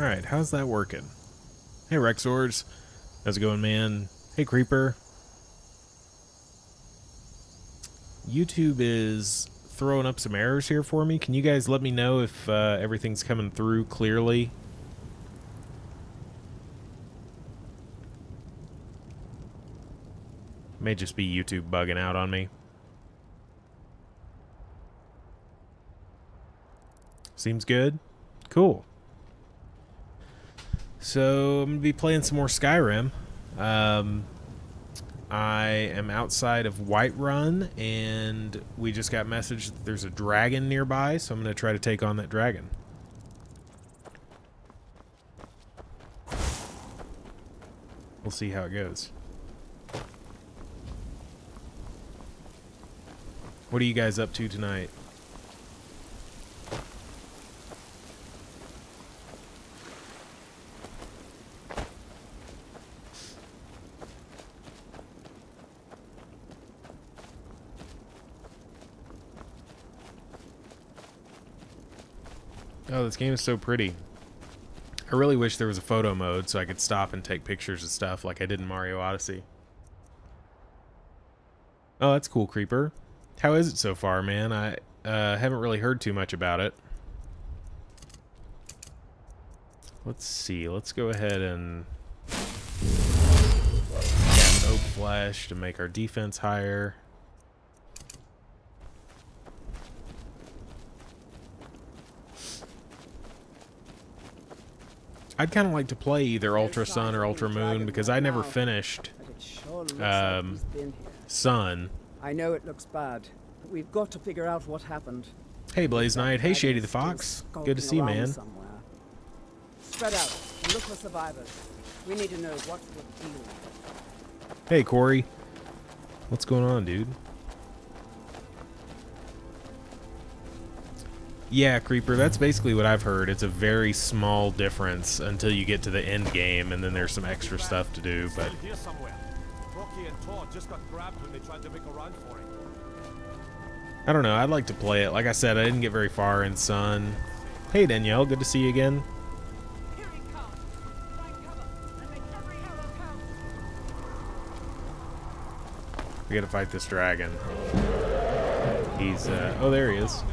Alright, how's that working? Hey Rexors. How's it going, man? Hey Creeper. YouTube is throwing up some errors here for me. Can you guys let me know if everything's coming through clearly? May just be YouTube bugging out on me. Seems good. Cool. So I'm going to be playing some more Skyrim. I am outside of Whiterun, and we just got messaged that there's a dragon nearby, so I'm going to try to take on that dragon. We'll see how it goes. What are you guys up to tonight? Oh, this game is so pretty. I really wish there was a photo mode so I could stop and take pictures of stuff like I did in Mario Odyssey. Oh, that's cool, Creeper. How is it so far, man? I haven't really heard too much about it. Let's see. Let's go ahead and cast Oak Flesh to make our defense higher. I'd kind of like to play either Ultra Sun or Ultra Moon because I never finished Sun. I know it looks bad, but we've got to figure out what happened. Hey Blaze Knight, hey Shady the Fox. Good to see you, man. Somewhere. Spread out and look for survivors. We need to know what we're dealing with. Hey Corey. What's going on, dude? Yeah, Creeper, that's basically what I've heard. It's a very small difference until you get to the end game, and then there's some extra stuff to do, but... I don't know, I'd like to play it. Like I said, I didn't get very far in Sun. Hey Danielle, good to see you again. We gotta fight this dragon. He's, oh, there he is.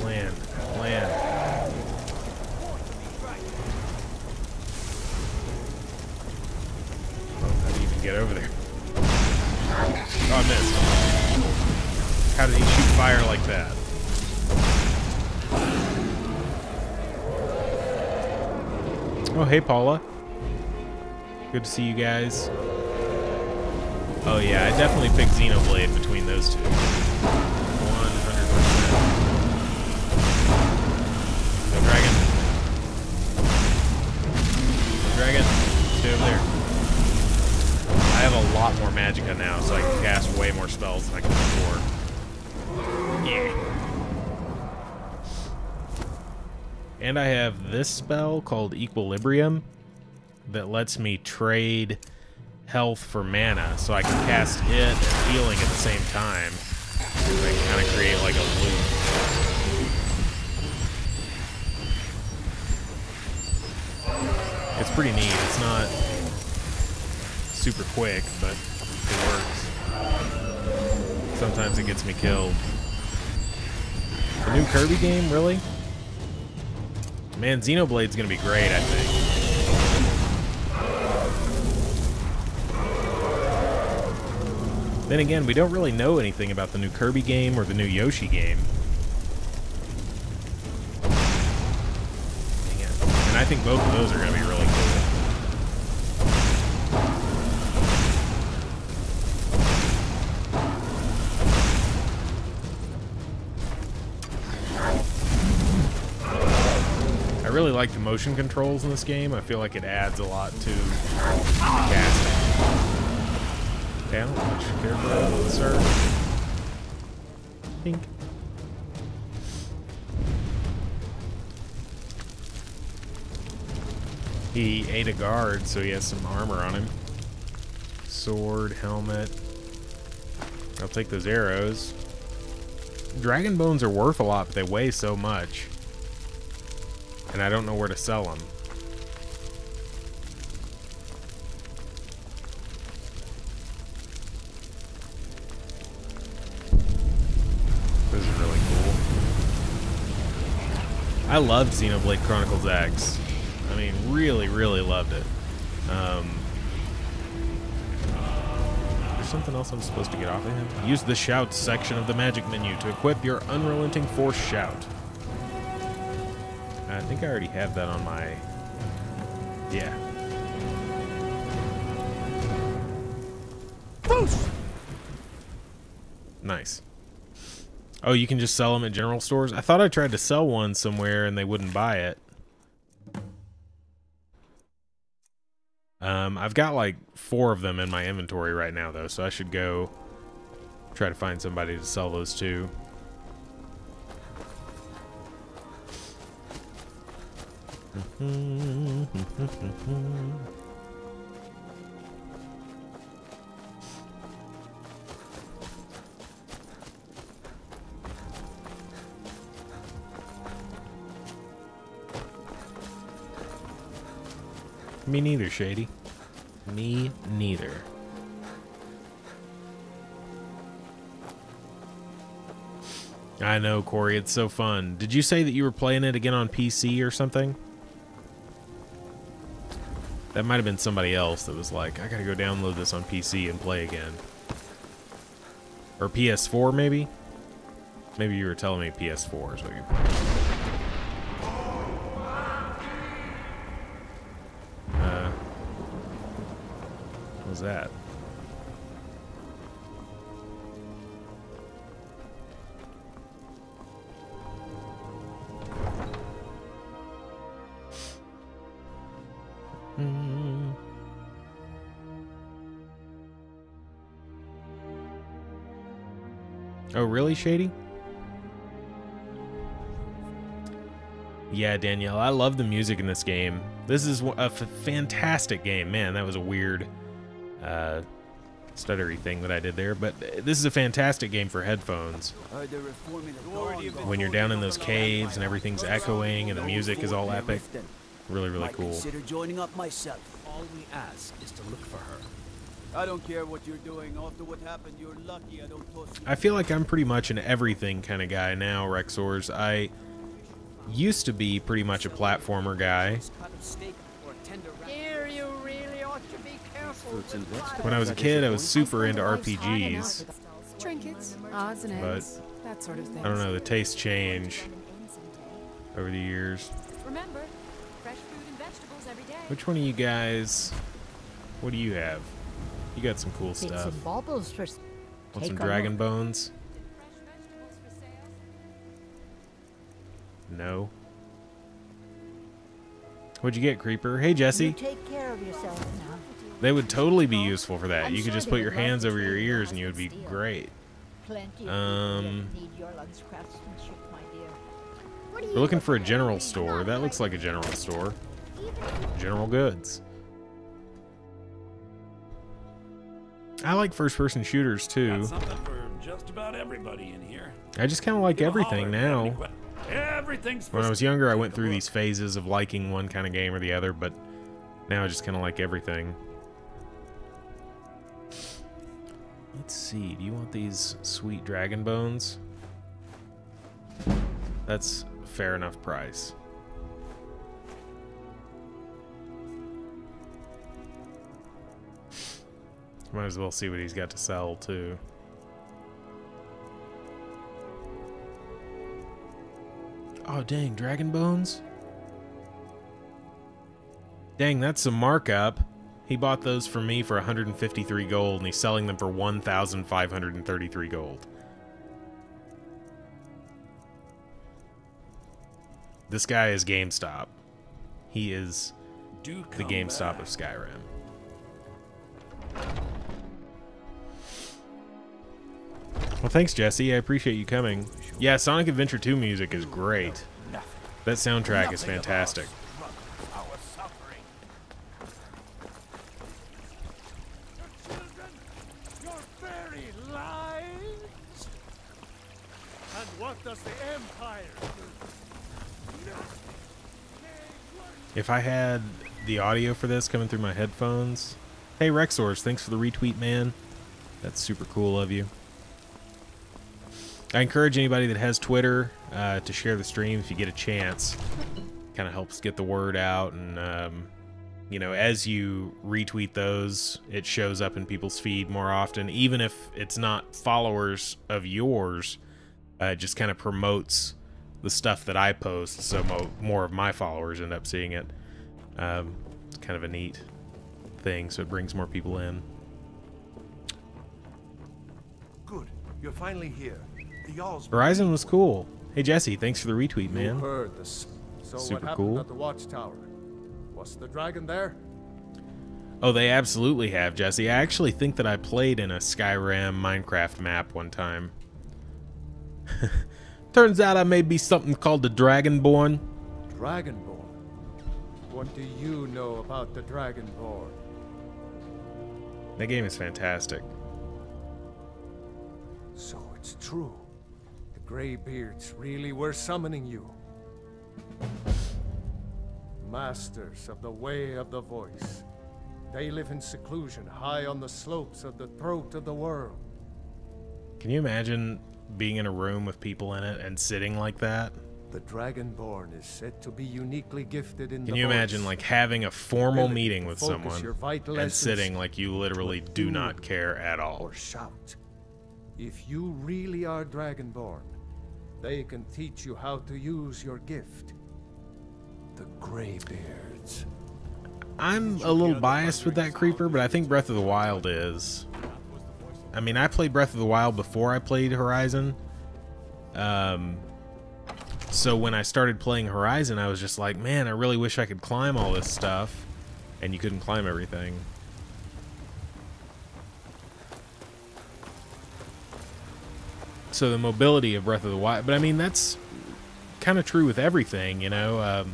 Land. How do you even get over there? Oh, I missed. How did he shoot fire like that? Oh, hey, Paula. Good to see you guys. Oh, yeah, I definitely picked Xenoblade between those two. 100%. No dragon. No dragon. Stay over there. I have a lot more magicka now, so I can cast way more spells than I could before. Yeah. And I have this spell called Equilibrium that lets me trade health for mana, so I can cast it and healing at the same time. I can kind of create like a loop. It's pretty neat. It's not super quick, but it works. Sometimes it gets me killed. The new Kirby game, really? Man, Xenoblade's gonna be great, I think. Then again, we don't really know anything about the new Kirby game or the new Yoshi game. Dang it. And I think both of those are going to be really cool. I really like the motion controls in this game. I feel like it adds a lot to casting. Down, much careful, sir. Pink. He ate a guard, so he has some armor on him. Sword, helmet. I'll take those arrows. Dragon bones are worth a lot, but they weigh so much. And I don't know where to sell them. This is really cool. I loved Xenoblade Chronicles X. I mean, really, really loved it. There's something else I'm supposed to get off of him. Use the shout section of the magic menu to equip your unrelenting force shout. I think I already have that on my... Yeah. Boost! Nice. Oh, you can just sell them at general stores? I thought I tried to sell one somewhere and they wouldn't buy it. I've got like 4 of them in my inventory right now, though, so I should go try to find somebody to sell those to. Me neither, Shady. Me neither. I know, Corey, it's so fun. Did you say that you were playing it again on PC or something? That might have been somebody else that was like, I gotta go download this on PC and play again. Or PS4, maybe? Maybe you were telling me PS4 is what you're playing. What was that? Oh, really, Shady? Yeah, Danielle, I love the music in this game. This is a fantastic game. Man, that was a weird stuttery thing that I did there, but this is a fantastic game for headphones. When you're down in those caves and everything's echoing and the music is all epic. Really, really cool. Consider joining up myself. All we ask is to look for her. I don't care what you're doing. After what happened, you're lucky I don't toss you. I feel like I'm pretty much an everything kind of guy now, Rexors. I used to be pretty much a platformer guy. Here you really ought to be careful. When I was a kid, I was super into RPGs. Trinkets, odds and ends, that sort of thing. I don't know, the tastes change over the years. Remember, fresh fruit and vegetables every day. Which one of you guys, what do you have? You got some cool stuff. Bits and baubles for Want some dragon bones? No. What'd you get, Creeper? Hey, Jesse. You take care of yourself now. They would totally be useful for that. I'm You could sure just they put would your love hands to over your trade ears and you would masters be steel. great. Plenty of people need your lunch craftsmanship, my dear. We're looking for a general store. That looks like a general store. General goods. I like first-person shooters too. Got something for just about everybody in here. I just kind of like You everything holler if you have any now. Everything's for When I was sale. younger, I Take went a through look. these phases of liking one kind of game or the other, but now I just kind of like everything. Let's see. Do you want these sweet dragon bones? That's a fair enough price. Might as well see what he's got to sell, too. Oh, dang, dragon bones? Dang, that's some markup. He bought those from me for 153 gold, and he's selling them for 1,533 gold. This guy is GameStop. He is Do the come GameStop back. of Skyrim. Well, thanks, Jesse. I appreciate you coming. Yeah, Sonic Adventure 2 music is great. That soundtrack is fantastic. Our suffering. Your very lives? And What does the Empire do? If I had the audio for this coming through my headphones... Hey, Rexors, thanks for the retweet, man. That's super cool of you. I encourage anybody that has Twitter to share the stream if you get a chance. Kind of helps get the word out, and you know, as you retweet those, it shows up in people's feed more often, even if it's not followers of yours. It just kind of promotes the stuff that I post, so more of my followers end up seeing it. It's kind of a neat thing, so it brings more people in. Good. You're finally here. The Jarl's Horizon was cool. Hey Jesse, thanks for the retweet, man. You heard this. So Super what happened cool. at the Watchtower? Was the dragon there? Oh, they absolutely have, Jesse. I actually think that I played in a Skyrim Minecraft map one time. Turns out I may be something called the Dragonborn. Dragonborn? What do you know about the Dragonborn? That game is fantastic. So it's true. The Greybeards really were summoning you. Masters of the Way of the Voice. They live in seclusion high on the slopes of the throat of the world. Can you imagine being in a room with people in it and sitting like that? The Dragonborn is said to be uniquely gifted in the Can you imagine like having a formal meeting with focus someone your vital and essence sitting like you literally do not care at all? or shout? If you really are Dragonborn, they can teach you how to use your gift. The Greybeards. I'm a little biased with that creeper, but I think Breath of the Wild is. I mean, I played Breath of the Wild before I played Horizon. So when I started playing Horizon, I was just like, man, I really wish I could climb all this stuff. And you couldn't climb everything. So the mobility of Breath of the Wild, but I mean, that's kind of true with everything, you know?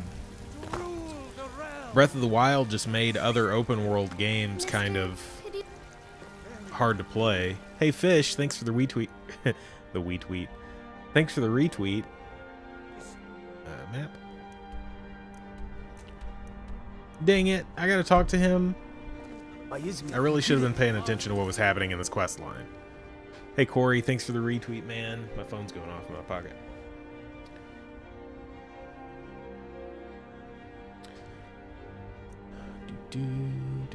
Breath of the Wild just made other open world games kind of hard to play. Hey Fish, thanks for the retweet. The retweet. Thanks for the retweet. Map. Dang it, I gotta talk to him. I really should have been paying attention to what was happening in this quest line. Hey Corey, thanks for the retweet, man. My phone's going off in my pocket. I'm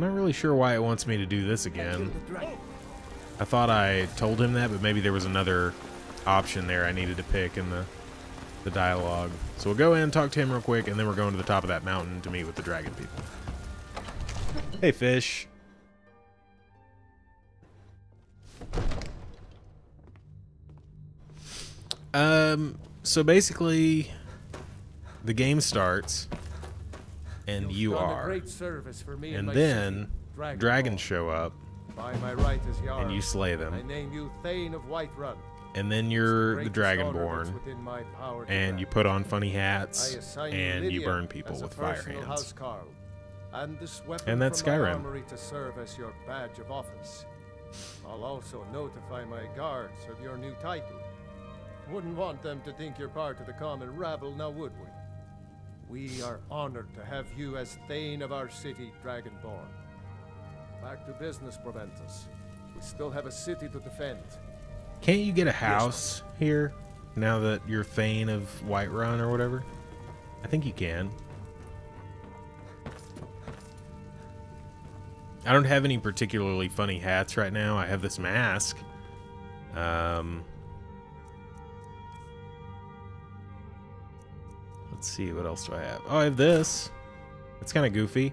not really sure why it wants me to do this again. I thought I told him that, but maybe there was another option there I needed to pick in the dialogue. So we'll go in, talk to him real quick, and then we're going to the top of that mountain to meet with the dragon people. Hey, Fish. So basically, the game starts, and you are, and then dragons show up, By my right as Jarl, and you slay them. I name you Thane of Whiterun. And then you're the Dragonborn, and you put on funny hats, and you burn people with fire hands. And that's Skyrim. To serve as your badge of office. I'll also notify my guards of your new title. Wouldn't want them to think you're part of the common rabble, now would we? We are honored to have you as Thane of our city, Dragonborn. Back to business, Proventus. We still have a city to defend. Can't you get a house here now that you're Thane of Whiterun or whatever? I think you can. I don't have any particularly funny hats right now. I have this mask. Let's see, what else do I have? Oh, I have this. It's kind of goofy.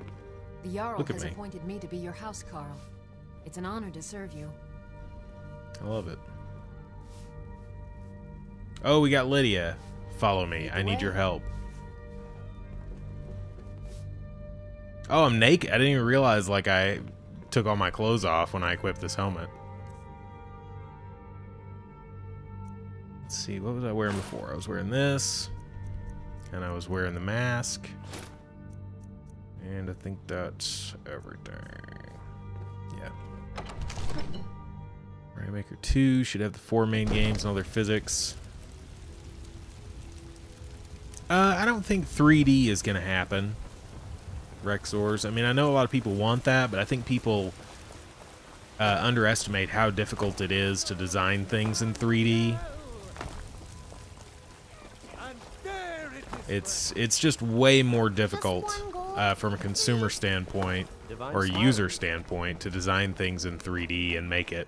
The Jarl Look at has me. appointed me to be your housecarl. It's an honor to serve you. I love it. Oh, we got Lydia. Follow me. I need your help. Oh, I'm naked. I didn't even realize like I took all my clothes off when I equipped this helmet. Let's see, what was I wearing before? I was wearing this, and I was wearing the mask, and I think that's everything. Yeah. Mario Maker 2 should have the 4 main games and all their physics. I don't think 3D is going to happen. Rexors. I mean, I know a lot of people want that, but I think people underestimate how difficult it is to design things in 3D. It's just way more difficult from a consumer standpoint or a user standpoint to design things in 3D and make it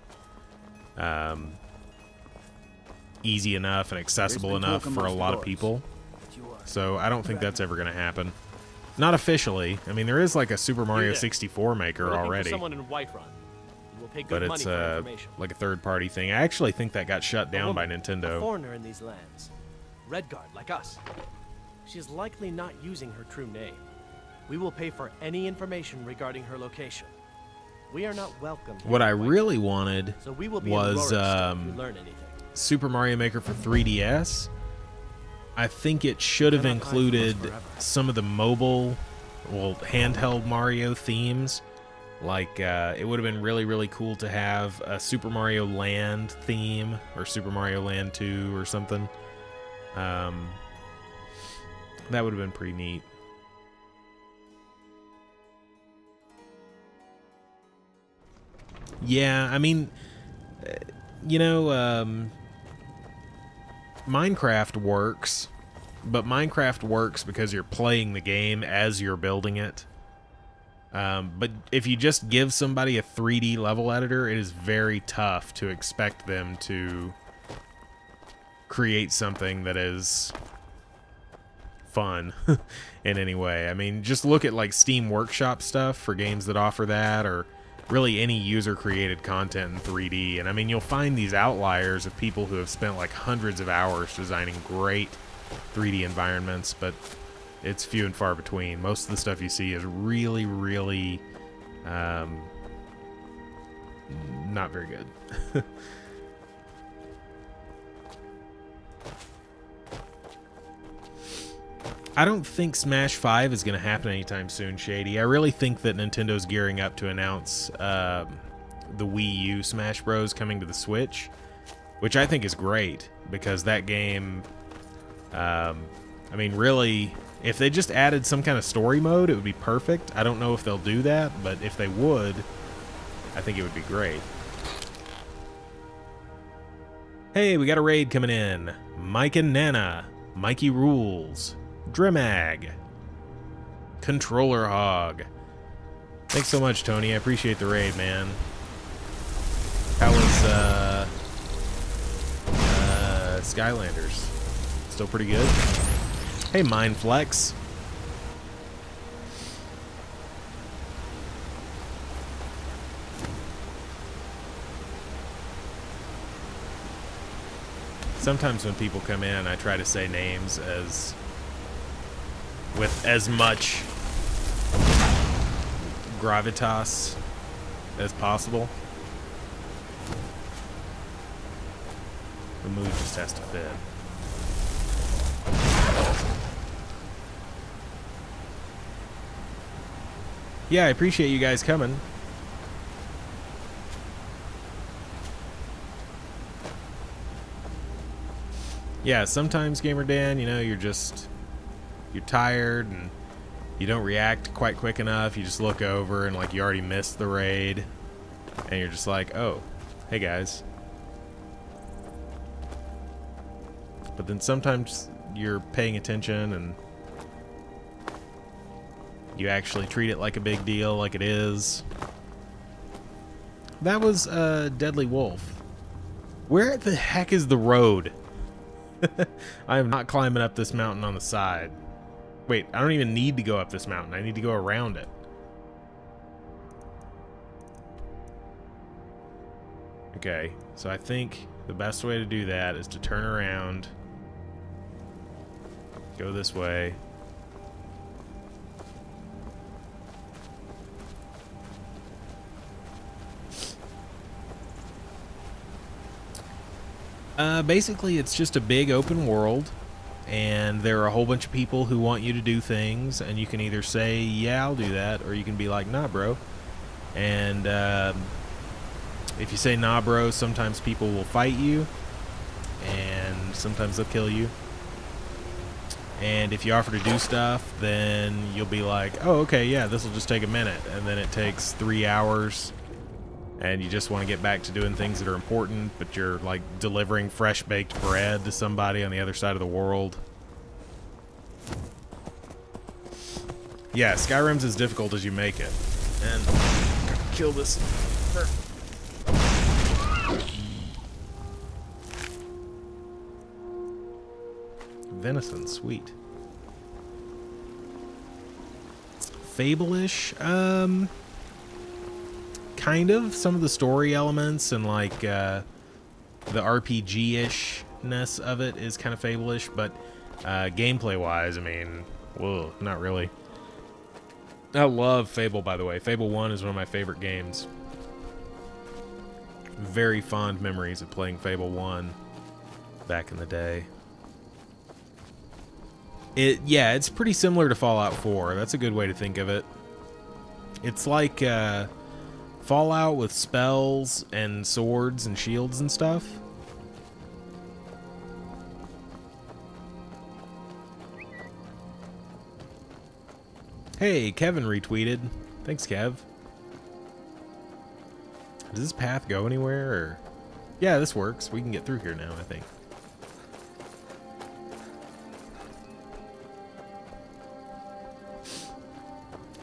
easy enough and accessible enough for a lot of people. So I don't think that's ever going to happen. Not officially. I mean, there is like a Super Mario 64 maker already. Someone in Whiterun. We'll pay But good it's money for information. like a third-party thing. I actually think that got shut down by A Nintendo. foreigner in these lands. Redguard, like us. She is likely not using her true name. We will pay for any information regarding her location. We are not welcome. What I really wanted So we will be was if we learn anything. Super Mario Maker for 3DS. I think it should have included some of the mobile, well, handheld Mario themes. Like, it would have been really, really cool to have a Super Mario Land theme, or Super Mario Land 2 or something. That would have been pretty neat. Yeah, I mean, you know, Minecraft works, but Minecraft works because you're playing the game as you're building it. But if you just give somebody a 3D level editor, it is very tough to expect them to create something that is fun in any way. I mean, just look at like Steam Workshop stuff for games that offer that, or really any user-created content in 3D. And I mean, you'll find these outliers of people who have spent like hundreds of hours designing great 3D environments, but it's few and far between. Most of the stuff you see is really, really not very good. I don't think Smash 5 is going to happen anytime soon, Shady. I really think that Nintendo's gearing up to announce the Wii U Smash Bros. Coming to the Switch, which I think is great, because that game, I mean, really, if they just added some kind of story mode, it would be perfect. I don't know if they'll do that, but if they would, I think it would be great. Hey, we got a raid coming in. Mike and Nana. Mikey Rules. Drimag. Controller Hog. Thanks so much, Tony. I appreciate the raid, man. How was Skylanders? Still pretty good? Hey, Mindflex. Sometimes when people come in, I try to say names with as much gravitas as possible. The mood just has to fit. Yeah, I appreciate you guys coming. Yeah, sometimes, Gamer Dan, you know, you're tired and you don't react quite quick enough. You just look over and like you already missed the raid, and you're just like, oh, hey guys. But then sometimes you're paying attention and you actually treat it like a big deal, like it is. That was Deadly Wolf. Where the heck is the road? I am not climbing up this mountain on the side. Wait, I don't even need to go up this mountain. I need to go around it. Okay, so I think the best way to do that is to turn around, go this way. Basically, it's just a big open world, and there are a whole bunch of people who want you to do things, and you can either say, yeah, I'll do that, or you can be like, nah, bro. And If you say nah bro, sometimes people will fight you, and sometimes they'll kill you. And if you offer to do stuff, then you'll be like, oh, okay, yeah, this will just take a minute. And then it takes 3 hours, and you just want to get back to doing things that are important, but you're like delivering fresh baked bread to somebody on the other side of the world. Yeah, Skyrim's as difficult as you make it. And gotta kill this. Venison, sweet. Fable-ish, kind of. Some of the story elements and like the RPG-ishness of it is kind of Fable-ish, but gameplay-wise, I mean, whoa, not really. I love Fable, by the way. Fable 1 is one of my favorite games. Very fond memories of playing Fable 1 back in the day. Yeah, it's pretty similar to Fallout 4. That's a good way to think of it. It's like Fallout with spells and swords and shields and stuff. Hey, Kevin retweeted. Thanks, Kev. Does this path go anywhere? Or... Yeah, this works. We can get through here now, I think.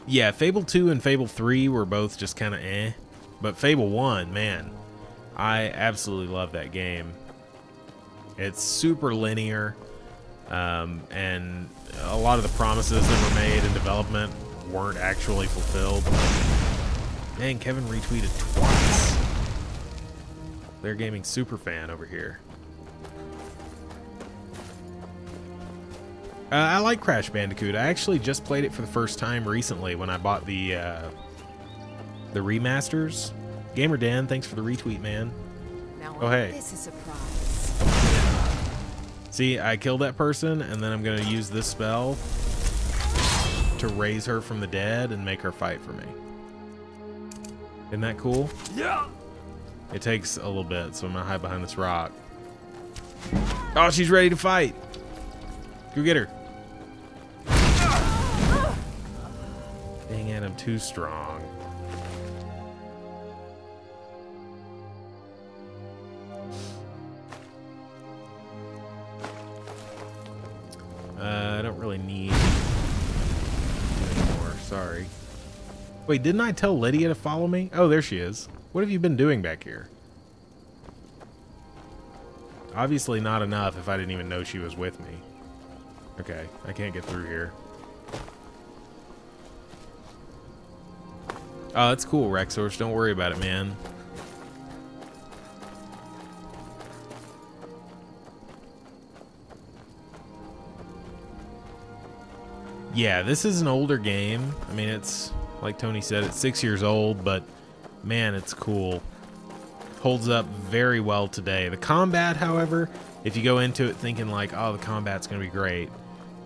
Yeah, Fable 2 and Fable 3 were both just kind of eh. But Fable 1, man, I absolutely love that game. It's super linear, and a lot of the promises that were made in development weren't actually fulfilled. Dang, Kevin retweeted twice. Lair Gaming superfan over here. I like Crash Bandicoot. I actually just played it for the first time recently when I bought the remasters. Gamer Dan, thanks for the retweet, man. Now, oh, hey. this is a surprise. See, I killed that person, and then I'm going to use this spell to raise her from the dead and make her fight for me. Isn't that cool? Yeah. It takes a little bit, so I'm going to hide behind this rock. Oh, she's ready to fight. Go get her. Dang it, I'm too strong. I don't really need anymore, sorry. Wait, didn't I tell Lydia to follow me? Oh, there she is. What have you been doing back here? Obviously not enough if I didn't even know she was with me. Okay, I can't get through here. Oh, that's cool, Rexorce. Don't worry about it, man. Yeah, this is an older game. I mean, it's, like Tony said, it's 6 years old, but man, it's cool. Holds up very well today. The combat, however, if you go into it thinking like, oh, the combat's going to be great,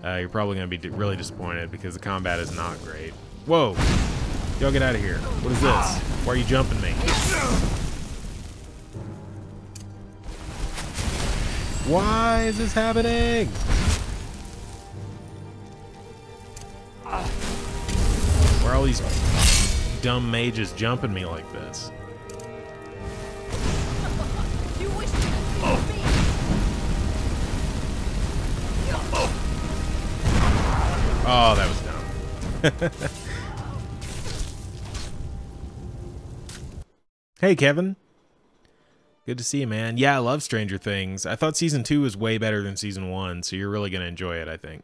you're probably going to be really disappointed because the combat is not great. Whoa! Y'all get out of here. What is this? Why are you jumping me? Why is this happening? Why are all these dumb mages jumping me like this? You wish to defeat me. Oh, that was dumb. Hey, Kevin. Good to see you, man. Yeah, I love Stranger Things. I thought Season 2 was way better than Season 1, so you're really going to enjoy it, I think.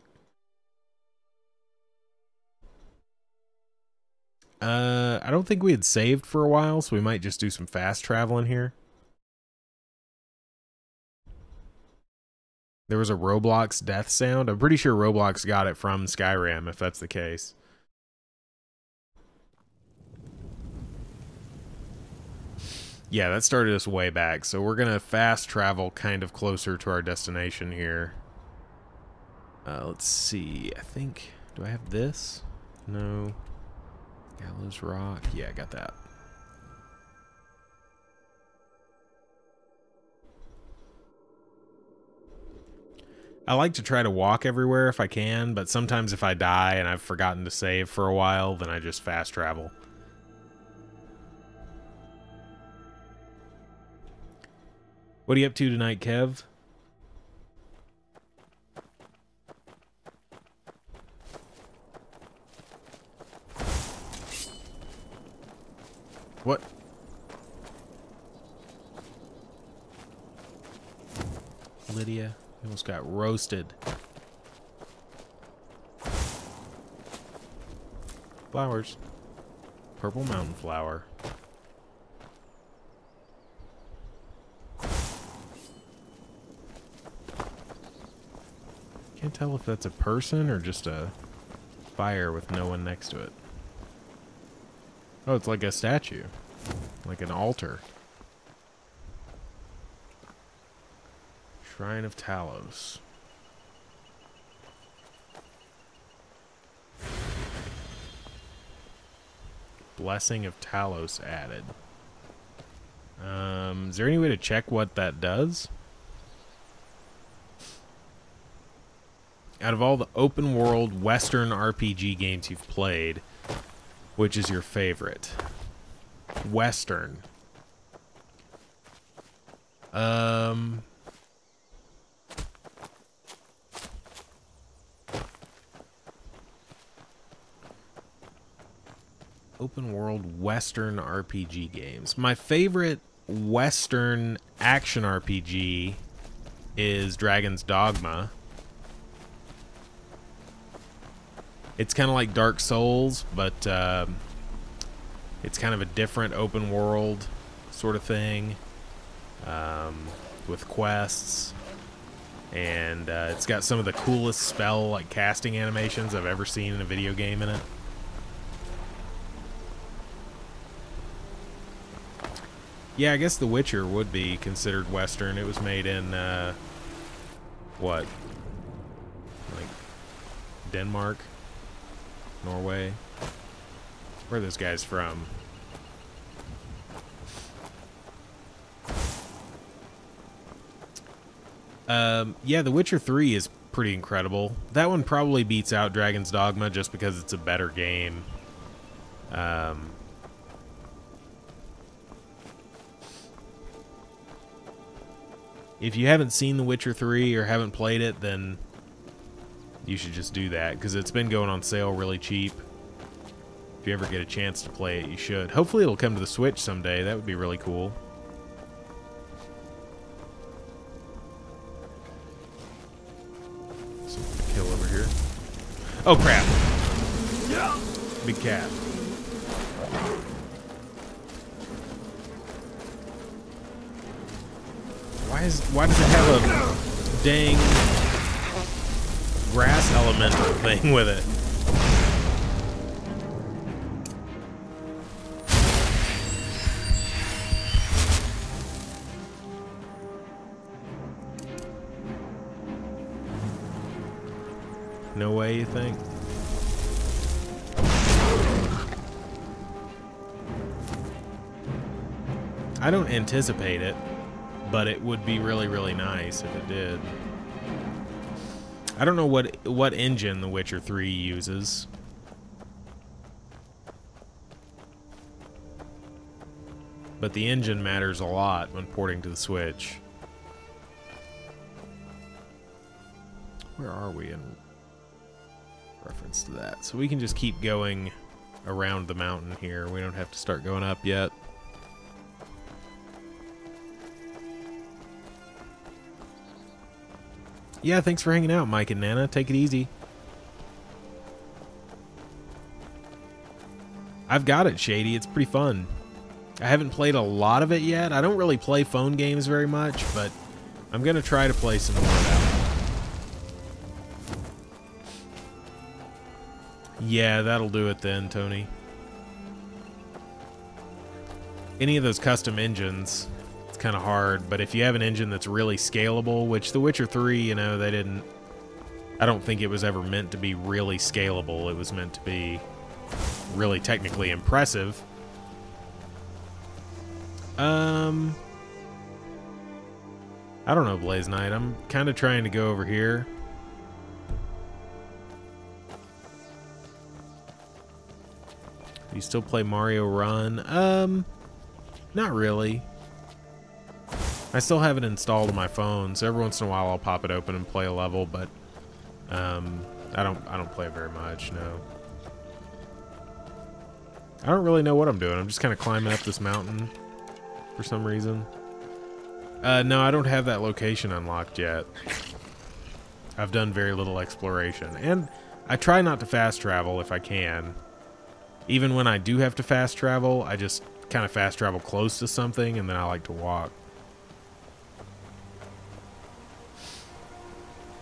I don't think we had saved for a while, so we might just do some fast traveling here. There was a Roblox death sound. I'm pretty sure Roblox got it from Skyrim, if that's the case. Yeah, that started us way back, so we're gonna fast travel kind of closer to our destination here. Let's see, I think, do I have this? No. Gallows Rock, yeah, I got that. I like to try to walk everywhere if I can, but sometimes if I die and I've forgotten to save for a while, then I just fast travel. What are you up to tonight, Kev? What? Lydia almost got roasted. Flowers. Purple mountain flower. Can't tell if that's a person or just a fire with no one next to it. Oh, it's like a statue. Like an altar. Shrine of Talos. Blessing of Talos added. Is there any way to check what that does? Out of all the open world Western RPG games you've played, which is your favorite? Western. Open world Western RPG games. My favorite Western action RPG is Dragon's Dogma. It's kind of like Dark Souls, but it's kind of a different open world sort of thing, with quests, and it's got some of the coolest spell like casting animations I've ever seen in a video game in it. Yeah, I guess The Witcher would be considered Western. It was made in what, like Denmark, Norway? Where are those guys from? Yeah, The Witcher 3 is pretty incredible. That one probably beats out Dragon's Dogma just because it's a better game. If you haven't seen The Witcher 3 or haven't played it, then you should just do that, because it's been going on sale really cheap. If you ever get a chance to play it, you should. Hopefully it'll come to the Switch someday. That would be really cool. Something to kill over here. Oh, crap. Big cat. Why does it have a dang grass elemental thing with it? No way, you think? I don't anticipate it, but it would be really, really nice if it did. I don't know what engine The Witcher 3 uses. But the engine matters a lot when porting to the Switch. Where are we in reference to that? So we can just keep going around the mountain here. We don't have to start going up yet. Yeah, thanks for hanging out, Mike and Nana. Take it easy. I've got it, Shady. It's pretty fun. I haven't played a lot of it yet. I don't really play phone games very much, but I'm going to try to play some more of that. Yeah, that'll do it then, Tony. Any of those custom engines, it's kind of hard, but if you have an engine that's really scalable, which The Witcher 3, you know, they didn't... I don't think it was ever meant to be really scalable. It was meant to be really technically impressive. I don't know, Blaze Knight. I'm kind of trying to go over here. You still play Mario Run? Not really. I still have it installed on my phone, so every once in a while I'll pop it open and play a level, but I don't play it very much, no. I don't really know what I'm doing. I'm just kind of climbing up this mountain for some reason. No, I don't have that location unlocked yet. I've done very little exploration, and I try not to fast travel if I can. Even when I do have to fast travel, I just kind of fast travel close to something, and then I like to walk.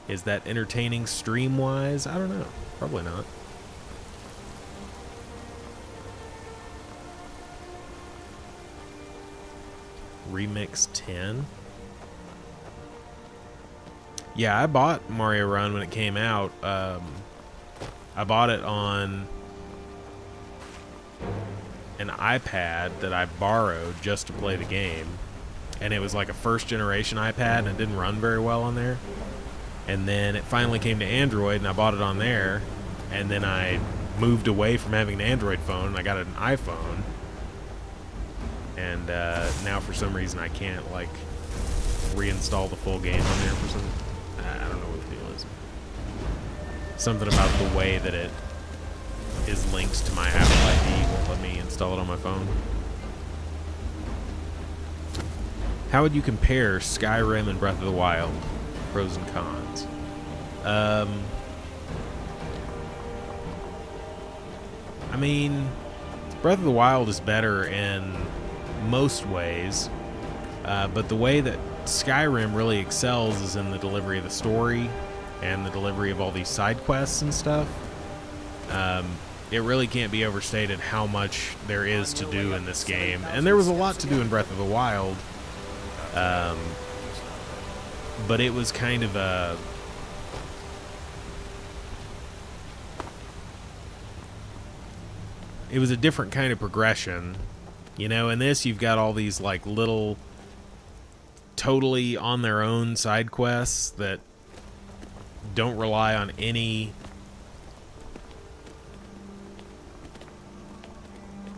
Is that entertaining stream-wise? I don't know. Probably not. Remix 10? Yeah, I bought Mario Run when it came out. I bought it on an iPad that I borrowed just to play the game. And it was like a first-generation iPad, and it didn't run very well on there. And then it finally came to Android, and I bought it on there. And then I moved away from having an Android phone, and I got an iPhone. And now for some reason I can't, like, reinstall the full game on there for some... I don't know what the deal is. Something about the way that it is linked to my Apple ID won't let me install it on my phone. How would you compare Skyrim and Breath of the Wild? Pros and cons. I mean, Breath of the Wild is better in most ways, but the way that Skyrim really excels is in the delivery of the story and the delivery of all these side quests and stuff. It really can't be overstated how much there is to do in this game, and there was a lot to do in Breath of the Wild. But it was kind of a... It was a different kind of progression. You know, in this you've got all these, like, little totally on their own side quests that don't rely on any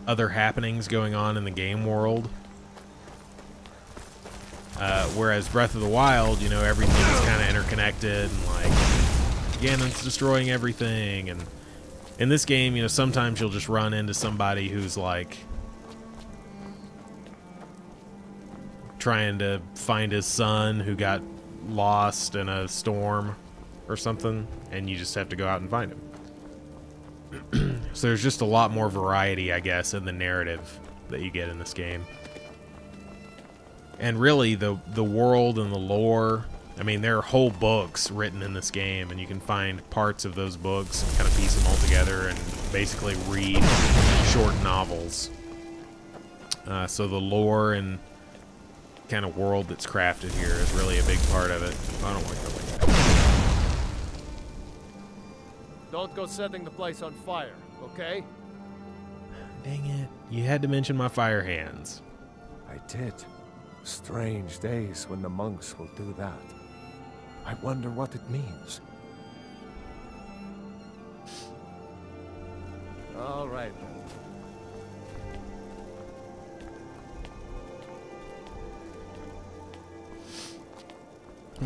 other happenings going on in the game world. Whereas Breath of the Wild, you know, everything is kind of interconnected, and, like, Ganon's destroying everything, and in this game, you know, sometimes you'll just run into somebody who's, like, trying to find his son who got lost in a storm or something, and you just have to go out and find him. So there's just a lot more variety, I guess, in the narrative that you get in this game. And really, the world and the lore, I mean, there are whole books written in this game, and you can find parts of those books and kind of piece them all together and basically read short novels. So the lore and kind of world that's crafted here is really a big part of it. I don't like that like that. Don't go setting the place on fire, okay? Dang it. You had to mention my fire hands. I did. Strange days when the monks will do that. I wonder what it means. All right, then.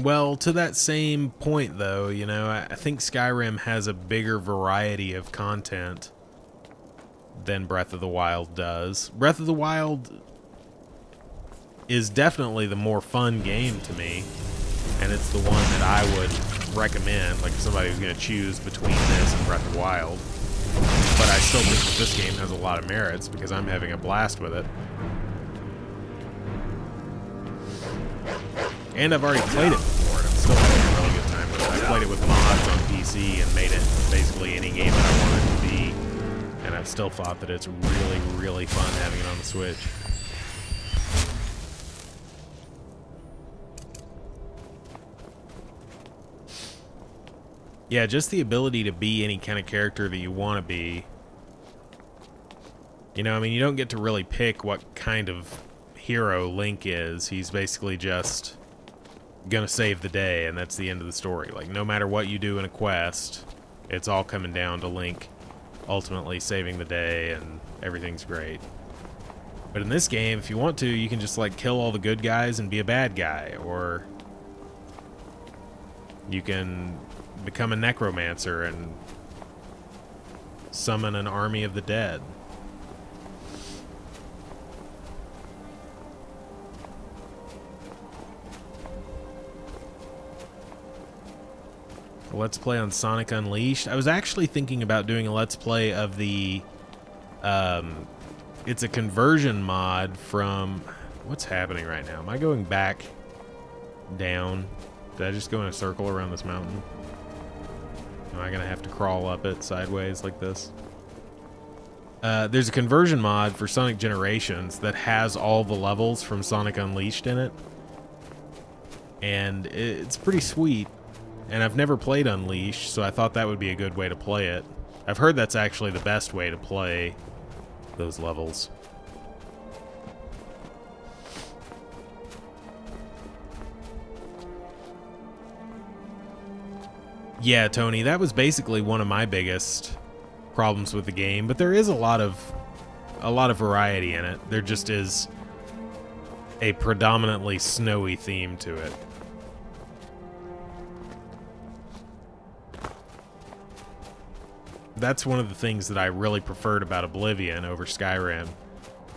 Well, to that same point, though, you know, I think Skyrim has a bigger variety of content than Breath of the Wild does. Breath of the Wild is definitely the more fun game to me, and it's the one that I would recommend, like if somebody was going to choose between this and Breath of the Wild. But I still think that this game has a lot of merits because I'm having a blast with it. And I've already played it before, and I'm still having a really good time with it. I played it with mods on PC and made it basically any game that I wanted it to be, and I've still thought that it's really, really fun having it on the Switch. Yeah, just the ability to be any kind of character that you want to be. You know, I mean, you don't get to really pick what kind of hero Link is. He's basically just gonna save the day, and that's the end of the story. Like, no matter what you do in a quest, it's all coming down to Link ultimately saving the day, and everything's great. But in this game, if you want to, you can just, like, kill all the good guys and be a bad guy, or you can become a necromancer and summon an army of the dead. A Let's Play on Sonic Unleashed. I was actually thinking about doing a Let's Play of the, it's a conversion mod from, what's happening right now? Am I going back down? Did I just go in a circle around this mountain? Am I gonna have to crawl up it sideways like this? There's a conversion mod for Sonic Generations that has all the levels from Sonic Unleashed in it. And it's pretty sweet. And I've never played Unleashed, so I thought that would be a good way to play it. I've heard that's actually the best way to play those levels. Yeah, Tony, that was basically one of my biggest problems with the game, but there is a lot of variety in it. There just is a predominantly snowy theme to it. That's one of the things that I really preferred about Oblivion over Skyrim.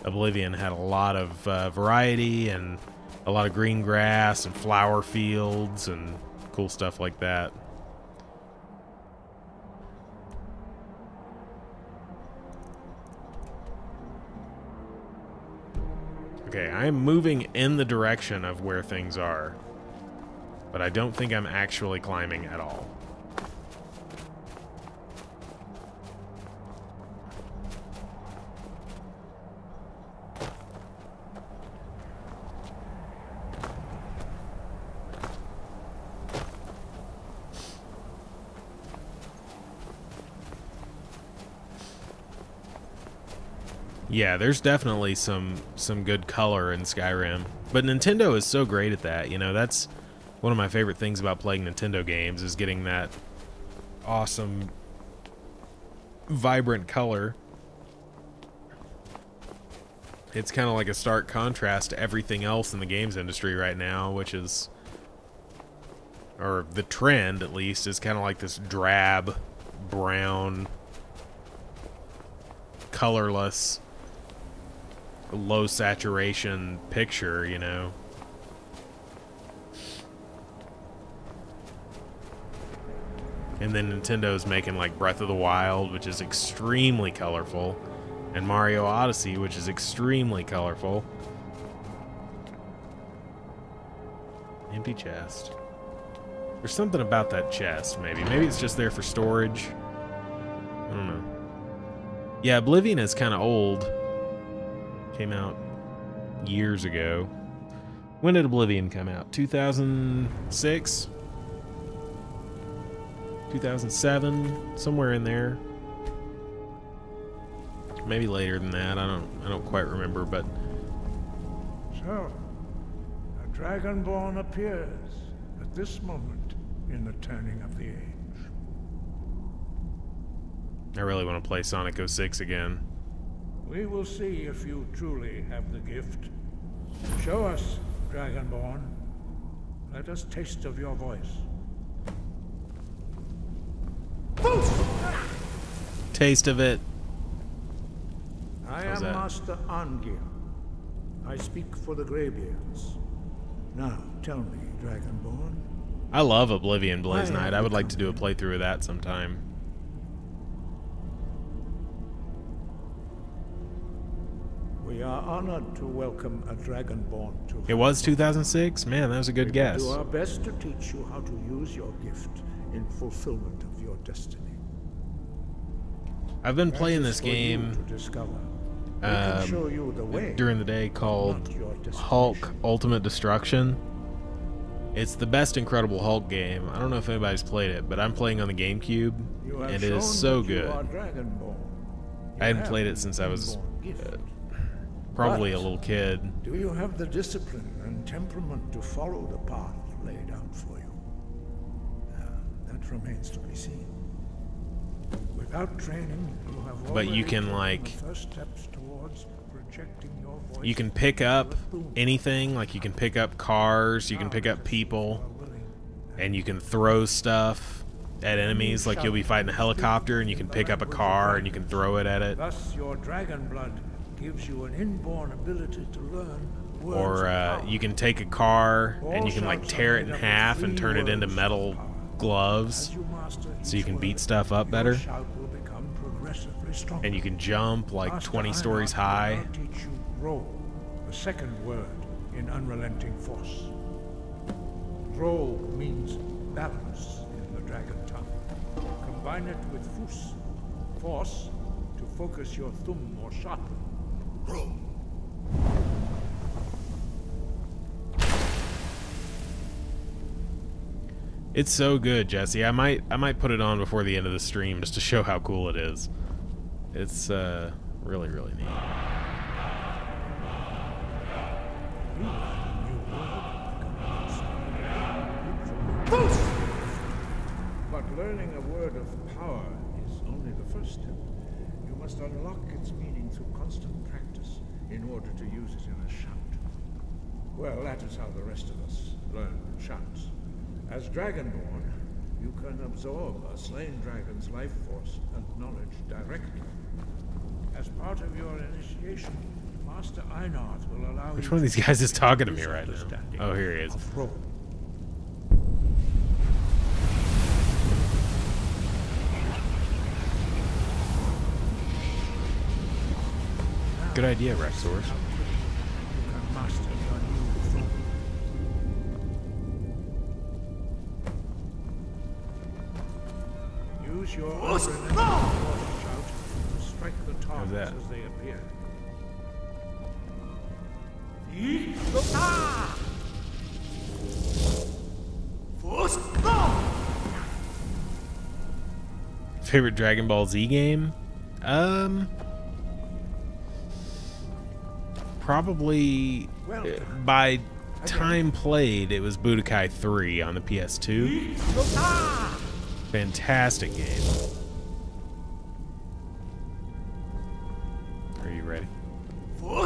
Oblivion had a lot of variety and a lot of green grass and flower fields and cool stuff like that. Okay, I'm moving in the direction of where things are, but I don't think I'm actually climbing at all. Yeah, there's definitely some good color in Skyrim. But Nintendo is so great at that, you know, that's one of my favorite things about playing Nintendo games is getting that awesome, vibrant color. It's kind of like a stark contrast to everything else in the games industry right now, which is, or the trend at least, is kind of like this drab, brown, colorless, low saturation picture, you know. And then Nintendo's making like Breath of the Wild, which is extremely colorful, and Mario Odyssey, which is extremely colorful. Empty chest. There's something about that chest, maybe. Maybe it's just there for storage. I don't know. Yeah, Oblivion is kind of old. Came out years ago. When did Oblivion come out? 2006? 2007? Somewhere in there. Maybe later than that. I don't quite remember, but so a Dragonborn appears at this moment in the turning of the age. I really want to play Sonic 06 again. We will see if you truly have the gift. Show us, Dragonborn. Let us taste of your voice. Taste of it. I How's am that? Master Angir. I speak for the Greybeards. Now, tell me, Dragonborn. I love Oblivion Blaze Knight. I would like to do a playthrough of that sometime. We are honored to welcome a Dragonborn to It was 2006? Man, that was a good We guess. will do our best to teach you how to use your gift in fulfillment of your destiny. I've been playing That this is for you game to discover. We can show you the way, during the day called not your destination. Hulk Ultimate Destruction. It's the best Incredible Hulk game. I don't know if anybody's played it, but I'm playing on the GameCube, You have and it is shown so that you good. are Dragonborn. I hadn't have played it the since I was Dragonborn gift. probably a But little kid. do you have the discipline and temperament to follow the path laid out for you. That remains to be seen. Without training, you have But you already can, taken like, the first steps towards projecting your voice. you can pick up anything, like you can pick up cars, you can pick up people, and you can throw stuff at enemies, like you'll be fighting a helicopter and you can pick up a car and you can throw it at it. Thus, your dragon blood gives you an inborn ability to learn words Or of power. you can take a car and you can like tear it in half and turn it into metal gloves, As you master so you each can word, beat stuff up your better. shout will become progressively stronger. And you can jump like Master 20 stories Einarth will high. now teach you Roll, the second word in unrelenting force. Roll means balance in the dragon tongue. Combine it with Fus, force, to focus your thumb more sharply. Roll. It's so good, Jesse. I might put it on before the end of the stream just to show how cool it is. It's really, really neat. But learning a word of power is only the first step. You must unlock its meaning through constant practice in order to use it in a shout. Well, that is how the rest of us learn shouts. As Dragonborn, you can absorb a slain dragon's life force and knowledge directly. As part of your initiation, Master Einarth will allow Which you one of these to guys is talking to me use right now? understanding Oh, here he is. of Roll. Good idea, Rexors. You can master your new thumb. Use your unrelenting shout to strike the targets that? as they appear. Favorite Dragon Ball Z game? Probably by time played, it was Budokai 3 on the PS2. Fantastic game. Are you ready? You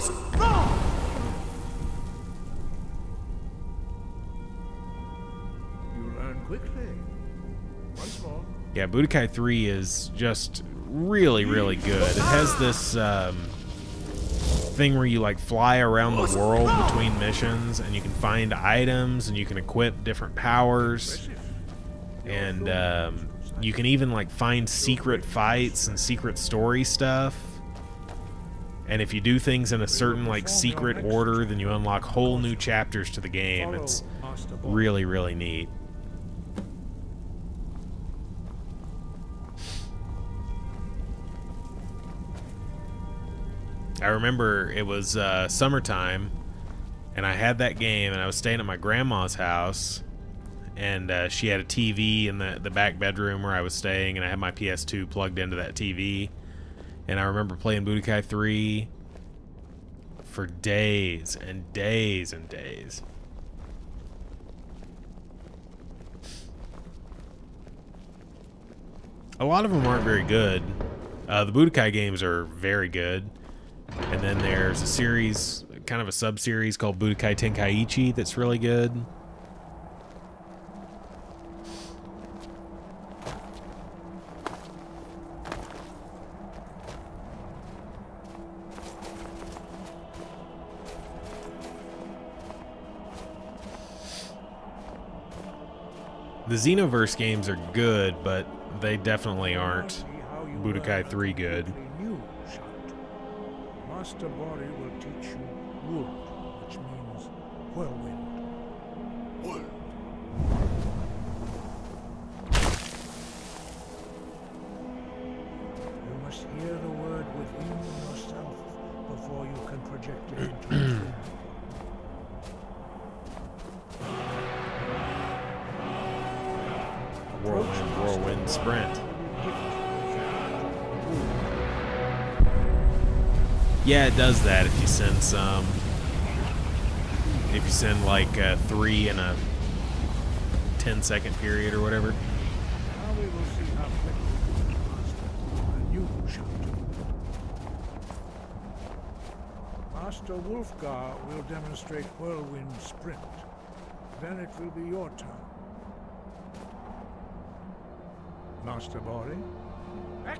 learn quickly. Once more. Yeah, Budokai 3 is just really, really good. It has this thing where you like fly around the world between missions and you can find items and you can equip different powers. And you can even like find secret fights and secret story stuff. And if you do things in a certain like secret order, then you unlock whole new chapters to the game. It's really, really neat. I remember it was summertime, and I had that game, and I was staying at my grandma's house, and she had a TV in the back bedroom where I was staying, and I had my PS2 plugged into that TV, and I remember playing Budokai 3 for days and days and days. A lot of them aren't very good. The Budokai games are very good. And then there's a series, kind of a sub-series called Budokai Tenkaichi that's really good. The Xenoverse games are good, but they definitely aren't Budokai 3 good. New shout. Master Bori will teach you Wood, which means whirlwind. You must hear the word within yourself before you can project it into the stream. Whirlwind sprint. Yeah, it does that if you send some. If you send like 3 and a 10-second period or whatever. Now we will see how quickly we can master a new shout. Master Wolfgar will demonstrate Whirlwind Sprint. Then it will be your turn. Master Bori? X!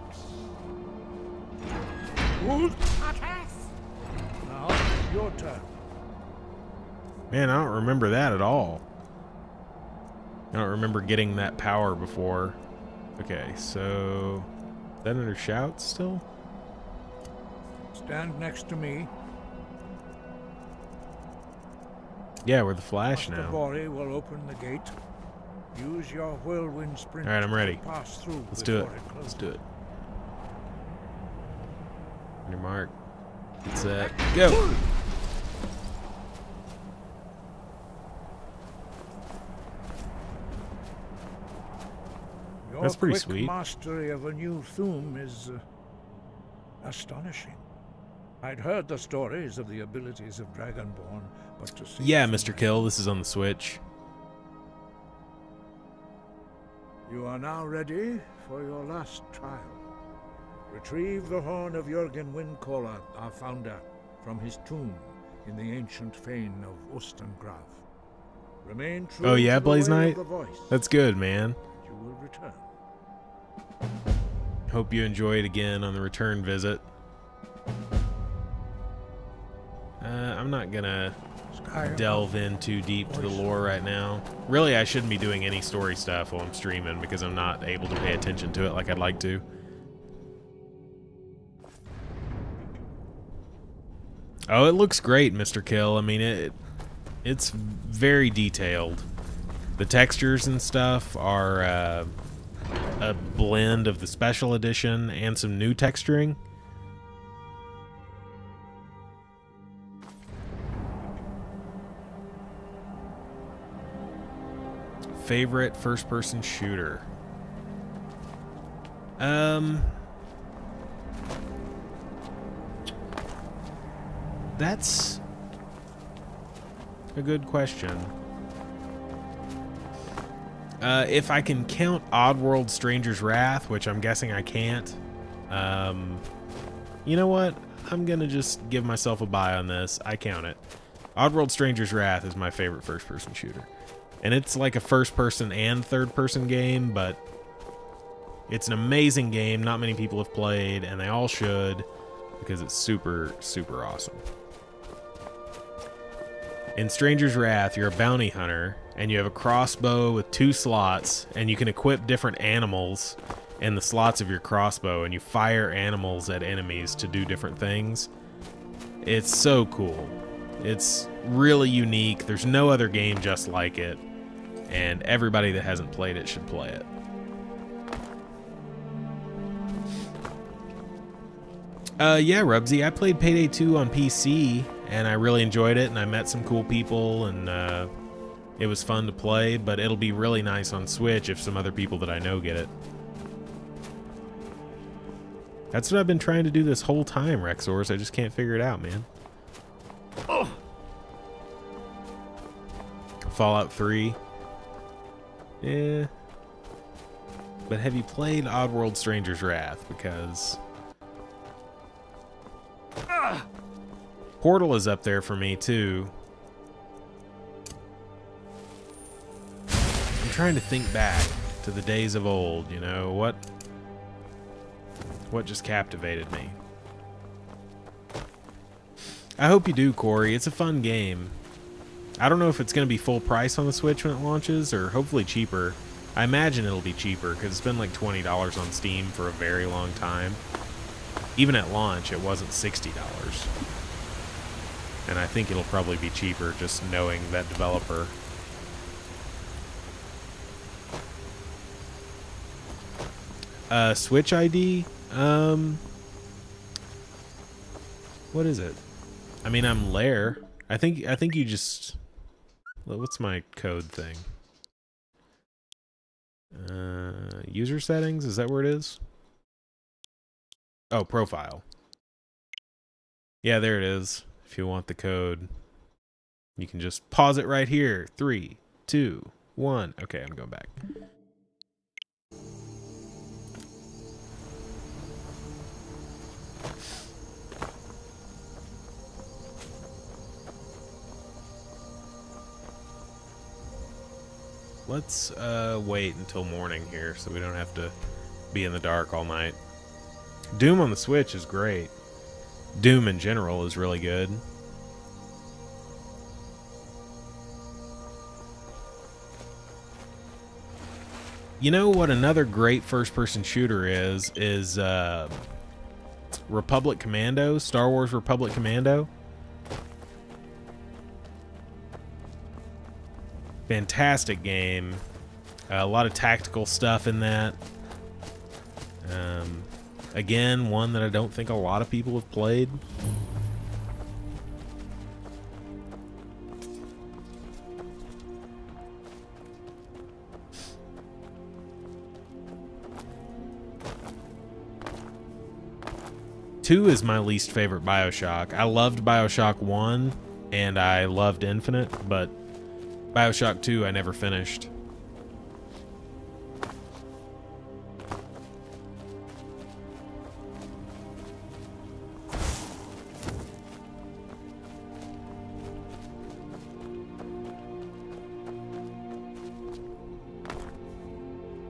Now it's your turn. Man, I don't remember that at all. I don't remember getting that power before. Okay, so... Is that under shout still? Stand next to me. Yeah, we're the Flash Master now. Bori will open the gate. Use your Whirlwind Sprint. All right, I'm ready. To pass through. Let's do it. before Let's closes. do it. On your mark. Get set. Go! Your That's pretty quick sweet. mastery of a new Thum is astonishing. I'd heard the stories of the abilities of Dragonborn, but to see... Yeah, it from Mr. Kill, this is on the Switch. You are now ready for your last trial. Retrieve the horn of Jürgen Windcaller, our founder, from his tomb in the ancient fane of Ostengraf. Remain true Oh yeah, to the Blaze way of Knight? the voice. That's good, man. You will return. Hope you enjoy it again on the return visit. I'm not gonna Skyrim. delve in too deep to the lore right now. Really, I shouldn't be doing any story stuff while I'm streaming because I'm not able to pay attention to it like I'd like to. Oh, it looks great, Mr. Kill. I mean, it's very detailed. The textures and stuff are a blend of the special edition and some new texturing. Favorite first-person shooter? That's a good question. If I can count Oddworld Stranger's Wrath, which I'm guessing I can't, you know what? I'm gonna just give myself a buy on this. I count it. Oddworld Stranger's Wrath is my favorite first-person shooter. And it's like a first-person and third-person game, but it's an amazing game. Not many people have played, and they all should, because it's super, super awesome. In Stranger's Wrath, you're a bounty hunter, and you have a crossbow with 2 slots, and you can equip different animals in the slots of your crossbow, and you fire animals at enemies to do different things. It's so cool. It's really unique. There's no other game just like it, and everybody that hasn't played it should play it. Yeah, Rubsy, I played Payday 2 on PC, and I really enjoyed it, and I met some cool people, and it was fun to play, but it'll be really nice on Switch if some other people that I know get it. That's what I've been trying to do this whole time, Rexors. I just can't figure it out, man. Oh. Fallout 3. Yeah. But have you played Oddworld Stranger's Wrath? Because Portal is up there for me, too. I'm trying to think back to the days of old, you know, what just captivated me. I hope you do, Corey. It's a fun game. I don't know if it's going to be full price on the Switch when it launches, or hopefully cheaper. I imagine it'll be cheaper, because it's been like $20 on Steam for a very long time. Even at launch, it wasn't $60. And I think it'll probably be cheaper, just knowing that developer. Switch ID? What is it? I mean, I'm Lair. I think you just... What's my code thing? User settings? Is that where it is? Oh, profile. Yeah, there it is. If you want the code, you can just pause it right here. 3, 2, 1. Okay, I'm going back. Let's wait until morning here so we don't have to be in the dark all night. Doom on the Switch is great. Doom in general is really good. You know what another great first-person shooter is Republic Commando, Star Wars Republic Commando. Fantastic game. A lot of tactical stuff in that. Again, one that I don't think a lot of people have played. Two is my least favorite BioShock. I loved BioShock 1 and I loved Infinite, but BioShock 2 I never finished.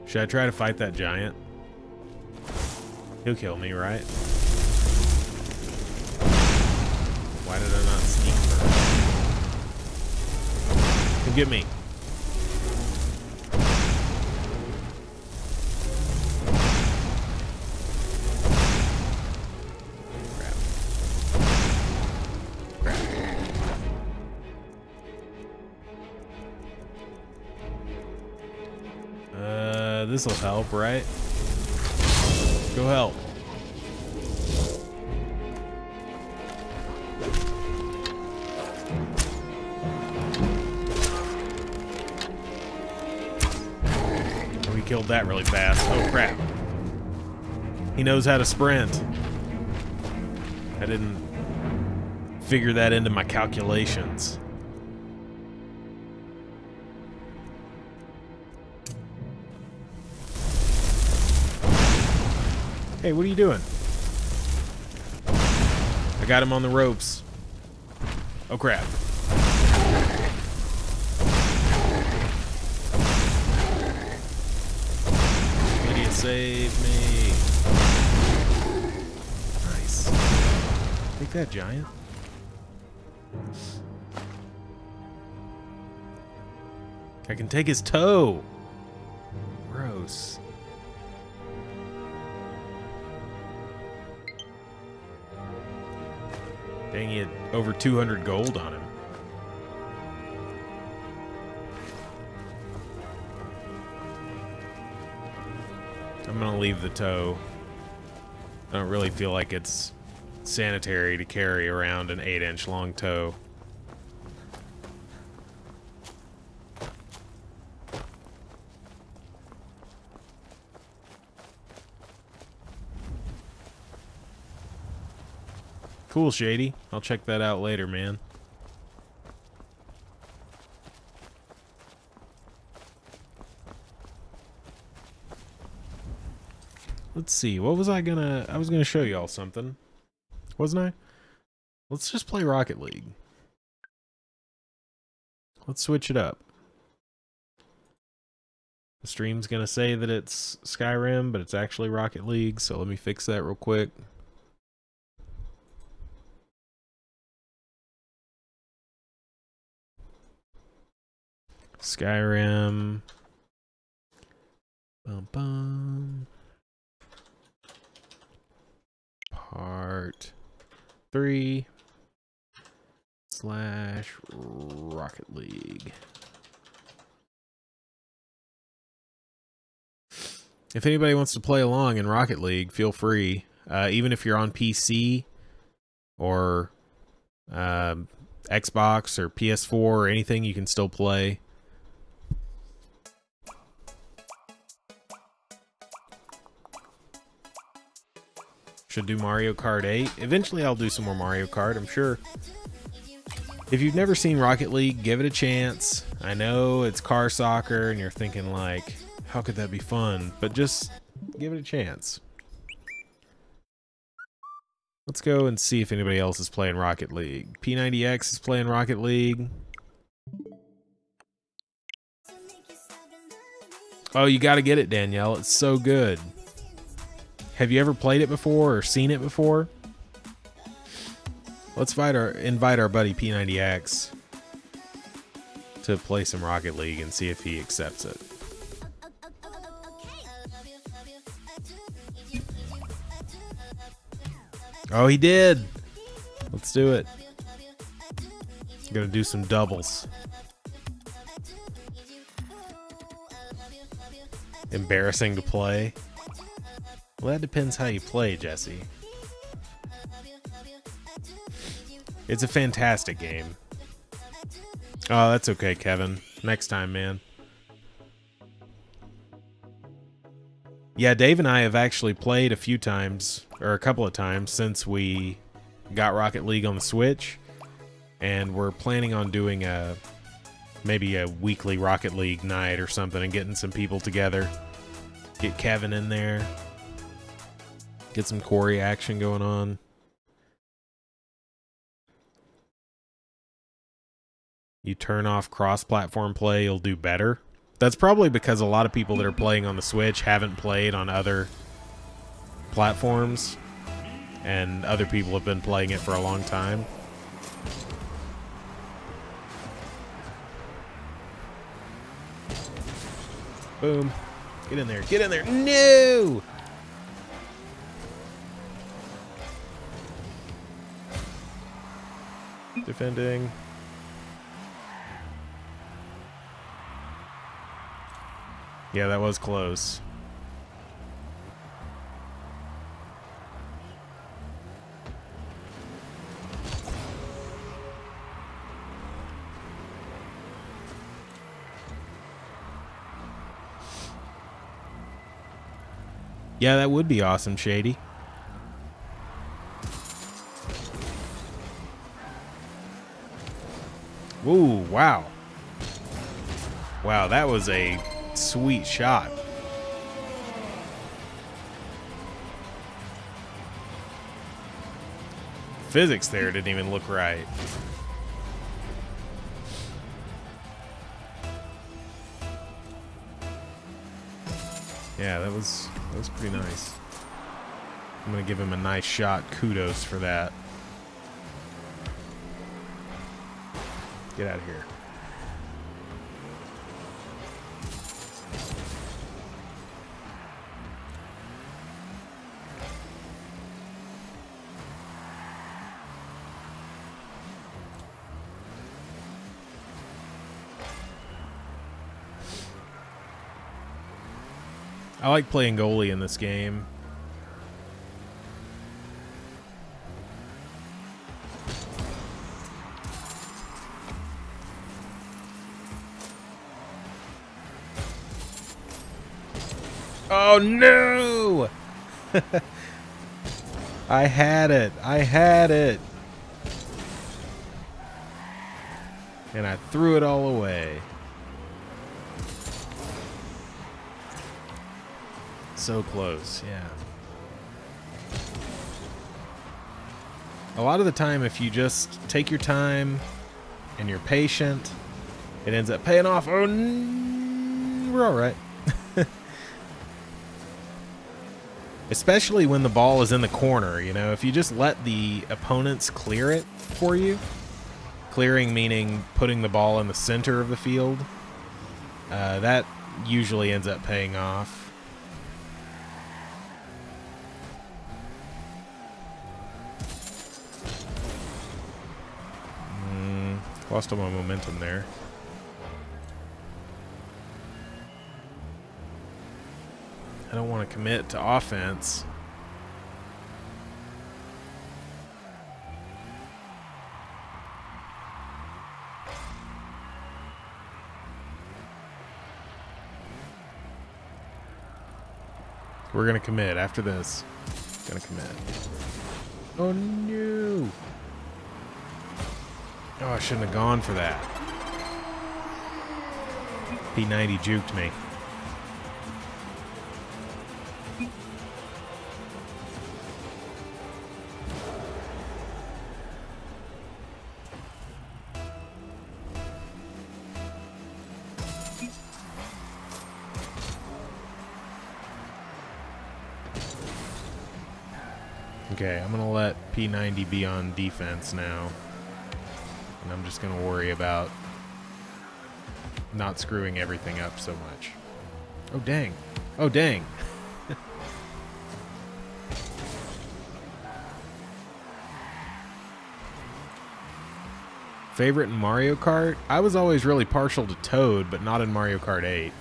Should I try to fight that giant? He'll kill me, right? Why did I not sneak first? Come get me. This'll help, right? Go help. We killed that really fast. Oh crap. He knows how to sprint. I didn't figure that into my calculations. Hey, what are you doing? I got him on the ropes. Oh, crap. Idiot, save me. Nice. Take that, giant. I can take his toe. Gross. Dang, he had over 200 gold on him. I'm gonna leave the toe. I don't really feel like it's sanitary to carry around an 8-inch long toe. Cool, Shady. I'll check that out later, man. Let's see. What was I was gonna show y'all something. Wasn't I? Let's just play Rocket League. Let's switch it up. The stream's gonna say that it's Skyrim, but it's actually Rocket League, so let me fix that real quick. Skyrim. Bum bum. Part 3 / Rocket League. If anybody wants to play along in Rocket League, feel free. Even if you're on PC or Xbox or PS4 or anything, you can still play. Should do Mario Kart 8. Eventually I'll do some more Mario Kart, I'm sure. If you've never seen Rocket League, give it a chance. I know it's car soccer and you're thinking like, how could that be fun? But just give it a chance. Let's go and see if anybody else is playing Rocket League. P90X is playing Rocket League. Oh, you gotta get it, Danielle. It's so good. Have you ever played it before or seen it before? Let's invite our buddy P90X to play some Rocket League and see if he accepts it. Oh, he did. Let's do it. I'm gonna do some doubles. Embarrassing to play. Well, that depends how you play, Jesse. It's a fantastic game. Oh, that's okay, Kevin. Next time, man. Yeah, Dave and I have actually played a few times, or a couple of times, since we got Rocket League on the Switch. And we're planning on doing maybe a weekly Rocket League night or something and getting some people together. Get Kevin in there. Get some Corey action going on. You turn off cross-platform play, you'll do better. That's probably because a lot of people that are playing on the Switch haven't played on other platforms, and other people have been playing it for a long time. Boom. Get in there. Get in there. No! Defending. Yeah, that was close. Yeah, that would be awesome, Shady. Ooh, wow. Wow, that was a sweet shot. Physics there didn't even look right. Yeah, that was pretty nice. I'm gonna give him a nice shot. Kudos for that. Get out of here. I like playing goalie in this game. Oh no! I had it. I had it. And I threw it all away. So close, yeah. A lot of the time, if you just take your time and you're patient, it ends up paying off. Oh, we're all right. Especially when the ball is in the corner, you know, if you just let the opponents clear it for you, clearing meaning putting the ball in the center of the field, that usually ends up paying off. Lost all my momentum there. I don't want to commit to offense. We're going to commit after this. Going to commit. Oh no! Oh, I shouldn't have gone for that. P90 juked me. Okay, I'm gonna let P90 be on defense now. And I'm just gonna worry about not screwing everything up so much. Oh, dang. Oh, dang. Favorite in Mario Kart? I was always really partial to Toad, but not in Mario Kart 8.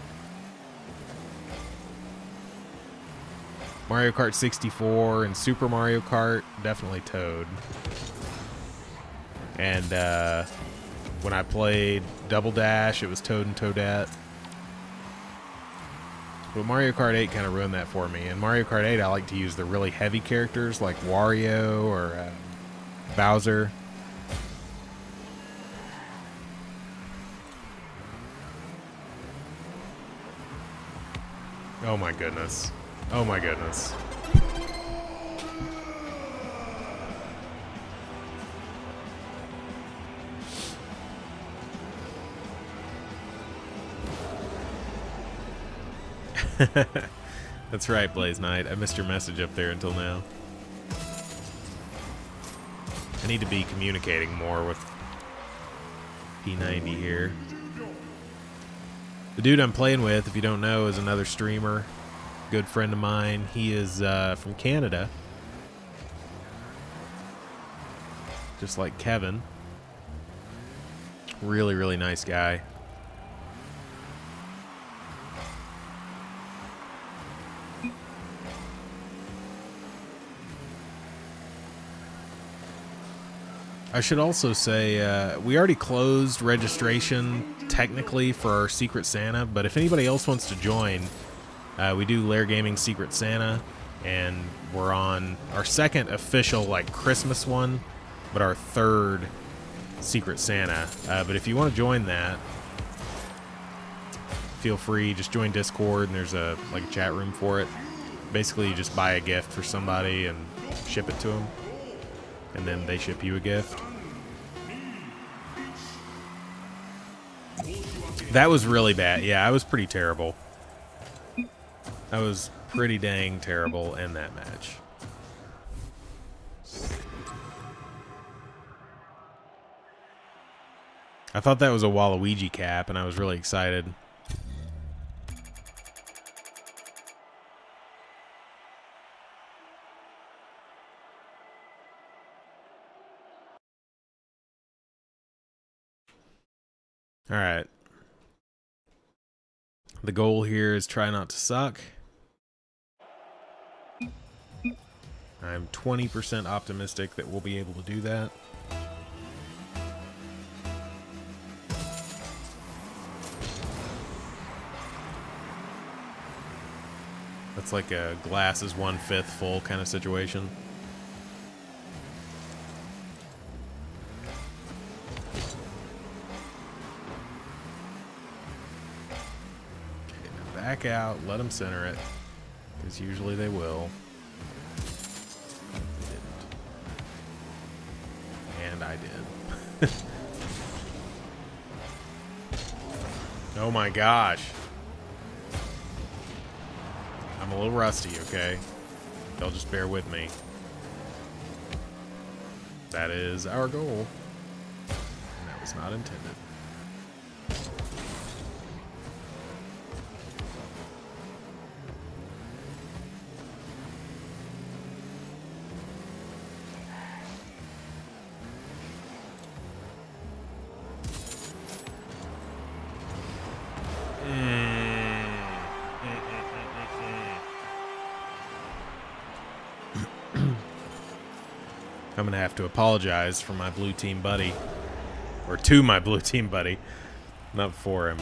Mario Kart 64 and Super Mario Kart, definitely Toad. And when I played Double Dash, it was Toad and Toadette. But Mario Kart 8 kind of ruined that for me. In Mario Kart 8, I like to use the really heavy characters like Wario or Bowser. Oh my goodness. Oh my goodness. That's right, Blaze Knight. I missed your message up there until now. I need to be communicating more with P90 here. The dude I'm playing with, if you don't know, is another streamer. Good friend of mine. He is from Canada. Just like Kevin. Really, really nice guy. I should also say, we already closed registration technically for our Secret Santa, but if anybody else wants to join, we do Lair Gaming Secret Santa, and we're on our second official, like, Christmas one, but our third Secret Santa. But if you want to join that, feel free. Just join Discord, and there's a chat room for it. Basically, you just buy a gift for somebody and ship it to them, and then they ship you a gift. That was really bad. Yeah, I was pretty terrible. I was pretty dang terrible in that match. I thought that was a Waluigi cap, and I was really excited. All right. The goal here is try not to suck. I'm 20% optimistic that we'll be able to do that. That's like a glass is 1/5 full kind of situation. Back out, let them center it, because usually they will. They didn't. And I did. Oh my gosh. I'm a little rusty, okay? They'll just bear with me. That is our goal. And that was not intended. I'm gonna have to apologize for my blue team buddy, or to my blue team buddy, not for him.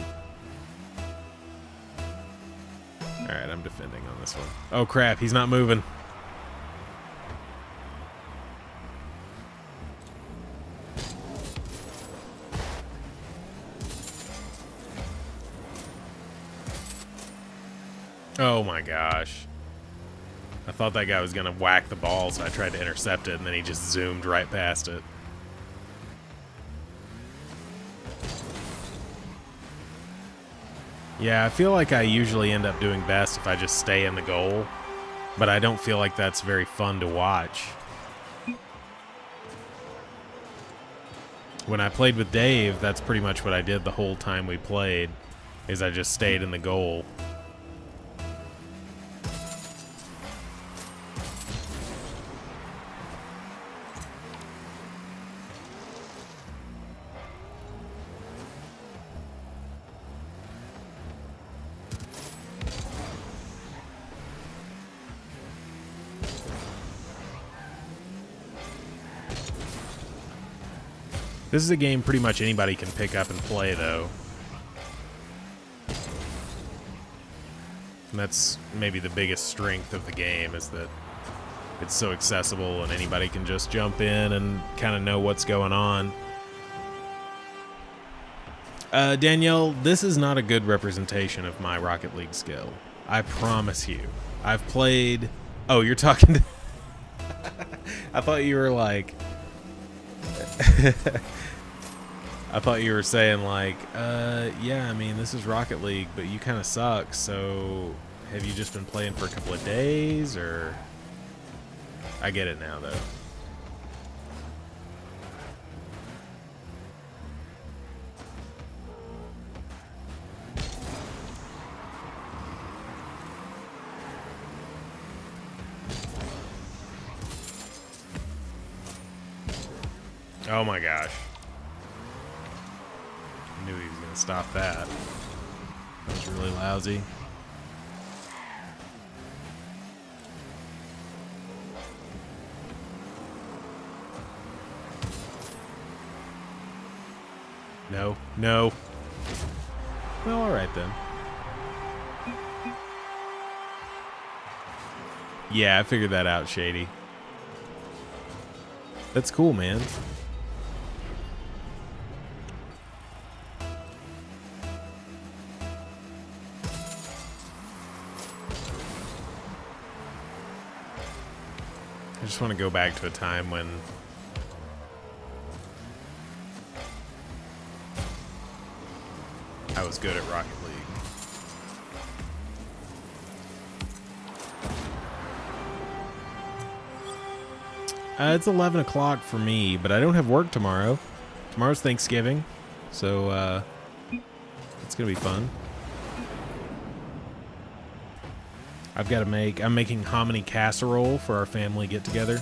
All right, I'm defending on this one. Oh crap, he's not moving. Oh my gosh. I thought that guy was going to whack the ball, so I tried to intercept it, and then he just zoomed right past it. Yeah, I feel like I usually end up doing best if I just stay in the goal, but I don't feel like that's very fun to watch. When I played with Dave, that's pretty much what I did the whole time we played, is I just stayed in the goal. This is a game pretty much anybody can pick up and play, though. And that's maybe the biggest strength of the game, is that it's so accessible and anybody can just jump in and kind of know what's going on. Danielle, this is not a good representation of my Rocket League skill. I promise you. I've played... Oh, you're talking to... I thought you were like... I thought you were saying like, yeah, I mean, this is Rocket League, but you kind of suck, so have you just been playing for a couple of days, or... I get it now, though. Oh my gosh. I knew he was going to stop that. That was really lousy. No, no. Well, alright then. Yeah, I figured that out, Shady. That's cool, man. I just want to go back to a time when I was good at Rocket League. It's 11 o'clock for me, but I don't have work tomorrow. Tomorrow's Thanksgiving, so it's gonna be fun. I'm making hominy casserole for our family get-together.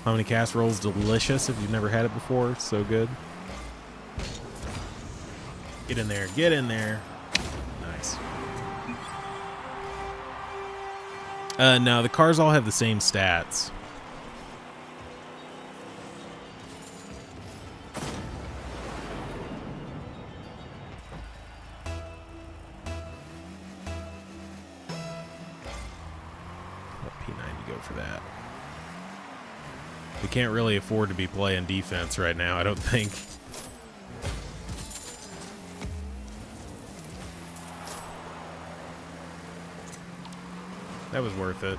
Hominy casserole is delicious if you've never had it before. It's so good. Get in there. Get in there. Nice. No, the cars all have the same stats. For that. We can't really afford to be playing defense right now, I don't think. That was worth it.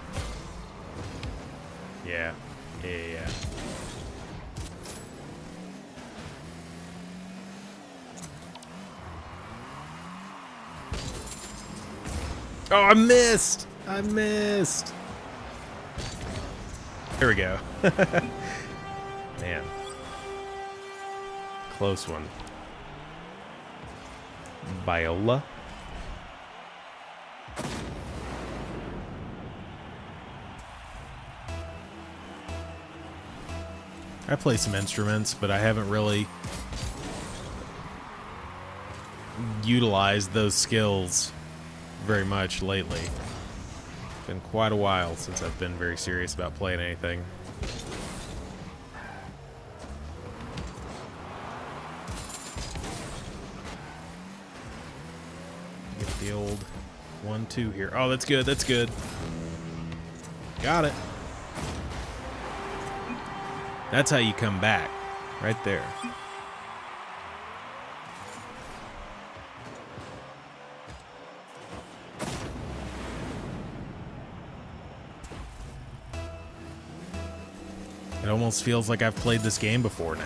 Yeah. Yeah. Oh, I missed! I missed! Here we go. Man. Close one. Viola. I play some instruments, but I haven't really utilized those skills very much lately. Been quite a while since I've been very serious about playing anything. Get the old 1-2 here. Oh, that's good. That's good. Got it. That's how you come back. Right there. It almost feels like I've played this game before now.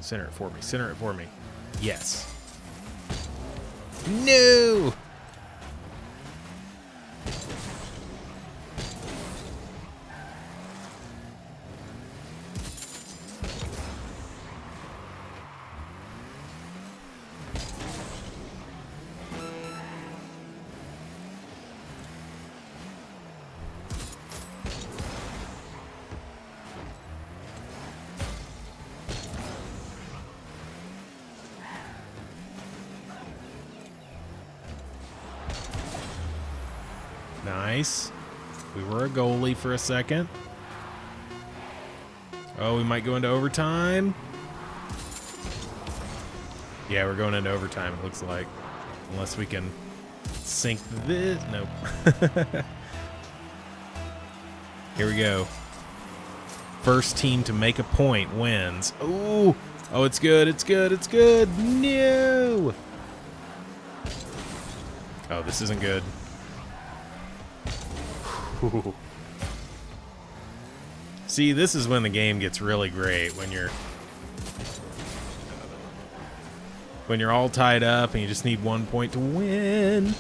Center it for me. Center it for me. Yes. No! Nice. We were a goalie for a second. Oh, we might go into overtime. Yeah, we're going into overtime, it looks like. Unless we can sink this. Nope. Here we go. First team to make a point wins. Ooh. Oh, it's good. It's good. It's good. No. Oh, this isn't good. Ooh. See, this is when the game gets really great, when you're all tied up and you just need 1 point to win.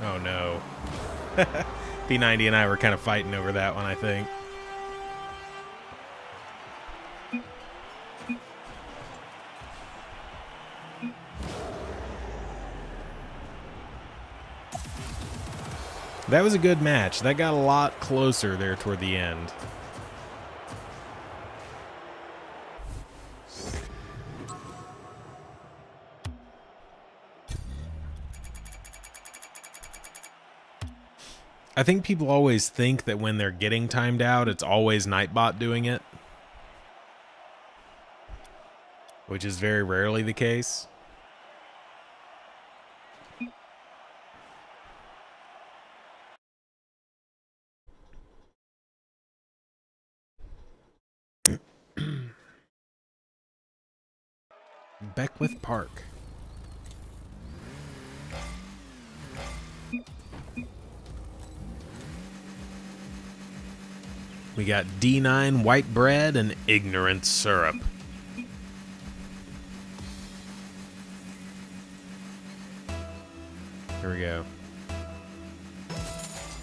Oh no. P90 and I were kind of fighting over that one, I think. That was a good match. That got a lot closer there toward the end. I think people always think that when they're getting timed out, it's always Nightbot doing it, which is very rarely the case. Beckwith Park. We got D9 white bread and ignorant syrup. Here we go.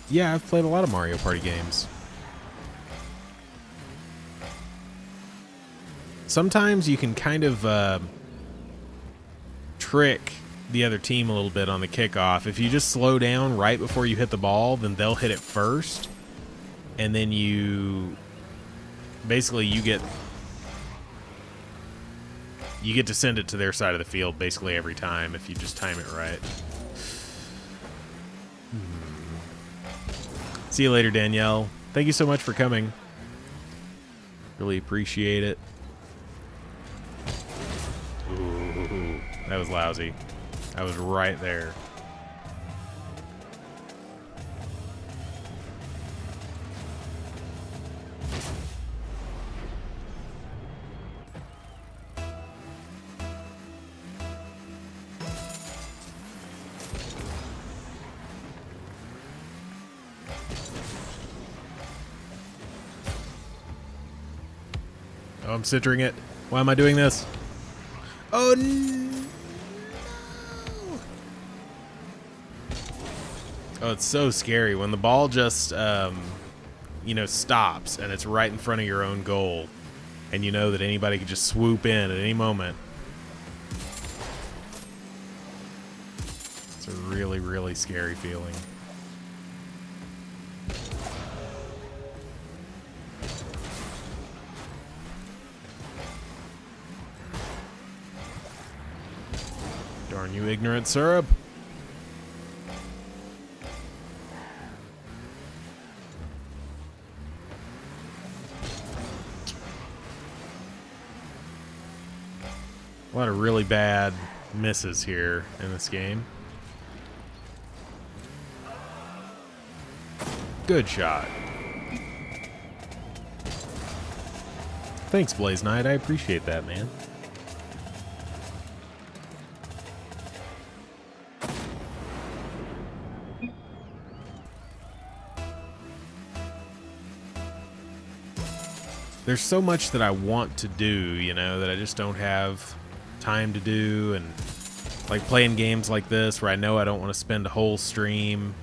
Yeah, I've played a lot of Mario Party games. Sometimes you can kind of trick the other team a little bit on the kickoff. If you just slow down right before you hit the ball, then they'll hit it first. And then you basically you get to send it to their side of the field basically every time if you just time it right. See you later, Danielle. Thank you so much for coming. Really appreciate it. Ooh, that was lousy. I was right there. Oh, I'm centering it. Why am I doing this? Oh, no. Oh, it's so scary when the ball just, you know, stops and it's right in front of your own goal. And you know that anybody could just swoop in at any moment. It's a really, really scary feeling. Darn you, ignorant syrup. A lot of really bad misses here in this game. Good shot. Thanks, Blaze Knight. I appreciate that, man. There's so much that I want to do, you know, that I just don't have time to do, and like playing games like this where I know I don't want to spend a whole stream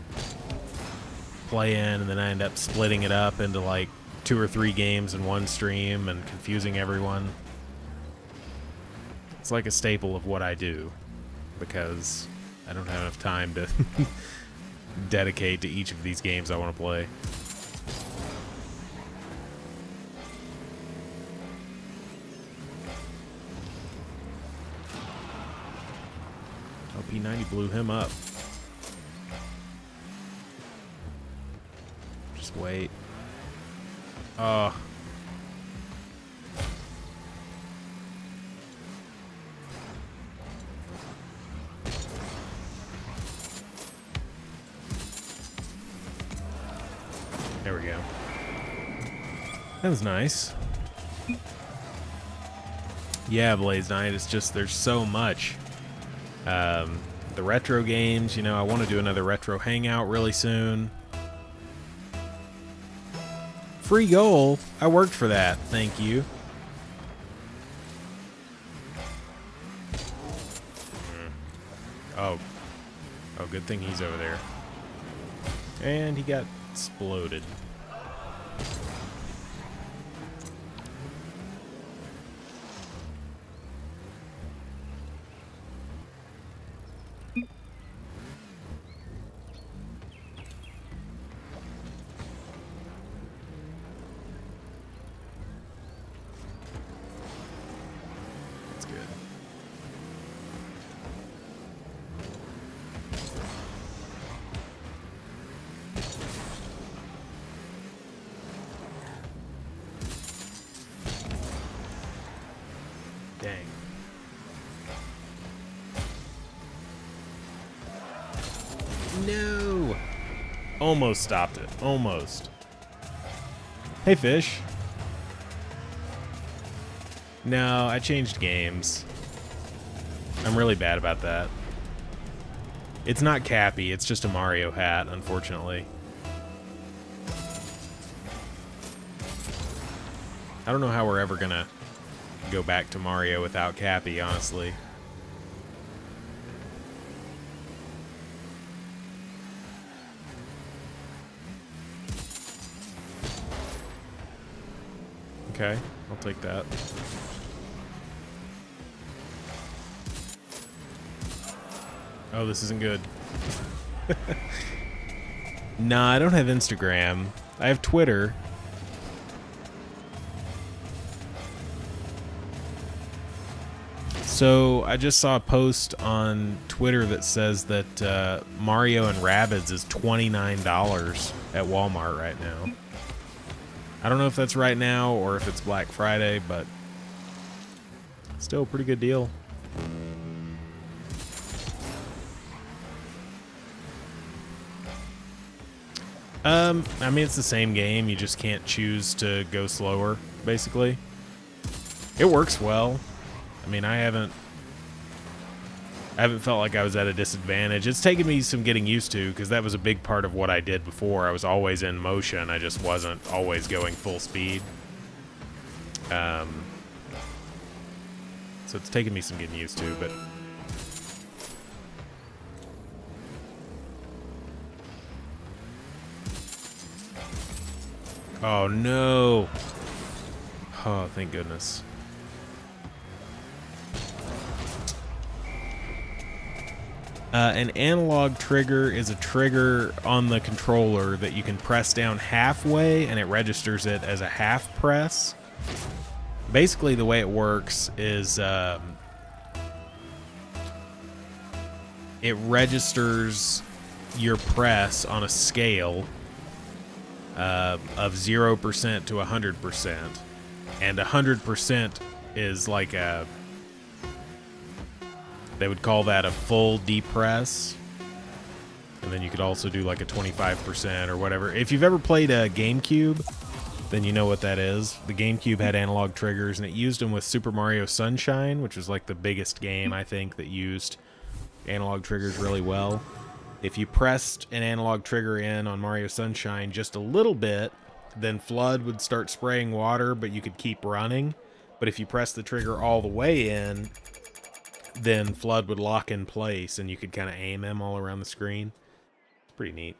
playing, and then I end up splitting it up into like 2 or 3 games in one stream and confusing everyone. It's like a staple of what I do because I don't have enough time to dedicate to each of these games I want to play. Oh, P90 blew him up. Just wait. Oh. There we go. That was nice. Yeah, Blaze Knight, it's just there's so much. The retro games, you know, I want to do another retro hangout really soon. Free goal. I worked for that. Thank you. Oh. Oh, good thing he's over there. And he got exploded. Dang. No! Almost stopped it. Almost. Hey, fish. No, I changed games. I'm really bad about that. It's not Cappy, it's just a Mario hat, unfortunately. I don't know how we're ever gonna go back to Mario without Cappy, honestly. Okay, I'll take that. Oh, this isn't good. Nah, I don't have Instagram. I have Twitter. So I just saw a post on Twitter that says that Mario and Rabbids is $29 at Walmart right now. I don't know if that's right now or if it's Black Friday, but still a pretty good deal. I mean, it's the same game. You just can't choose to go slower, basically. It works well. I mean, I haven't felt like I was at a disadvantage. It's taken me some getting used to, because that was a big part of what I did before. I was always in motion. I just wasn't always going full speed. So it's taken me some getting used to, but... Oh, no. Oh, thank goodness. An analog trigger is a trigger on the controller that you can press down halfway and it registers it as a half press. Basically, the way it works is it registers your press on a scale of 0% to 100%. And 100% is like a... They would call that a full depress. And then you could also do like a 25% or whatever. If you've ever played a GameCube, then you know what that is. The GameCube had analog triggers, and it used them with Super Mario Sunshine, which was like the biggest game, I think, that used analog triggers really well. If you pressed an analog trigger in on Mario Sunshine just a little bit, then Flood would start spraying water, but you could keep running. But if you press the trigger all the way in, then Flood would lock in place, and you could kind of aim him all around the screen. It's pretty neat.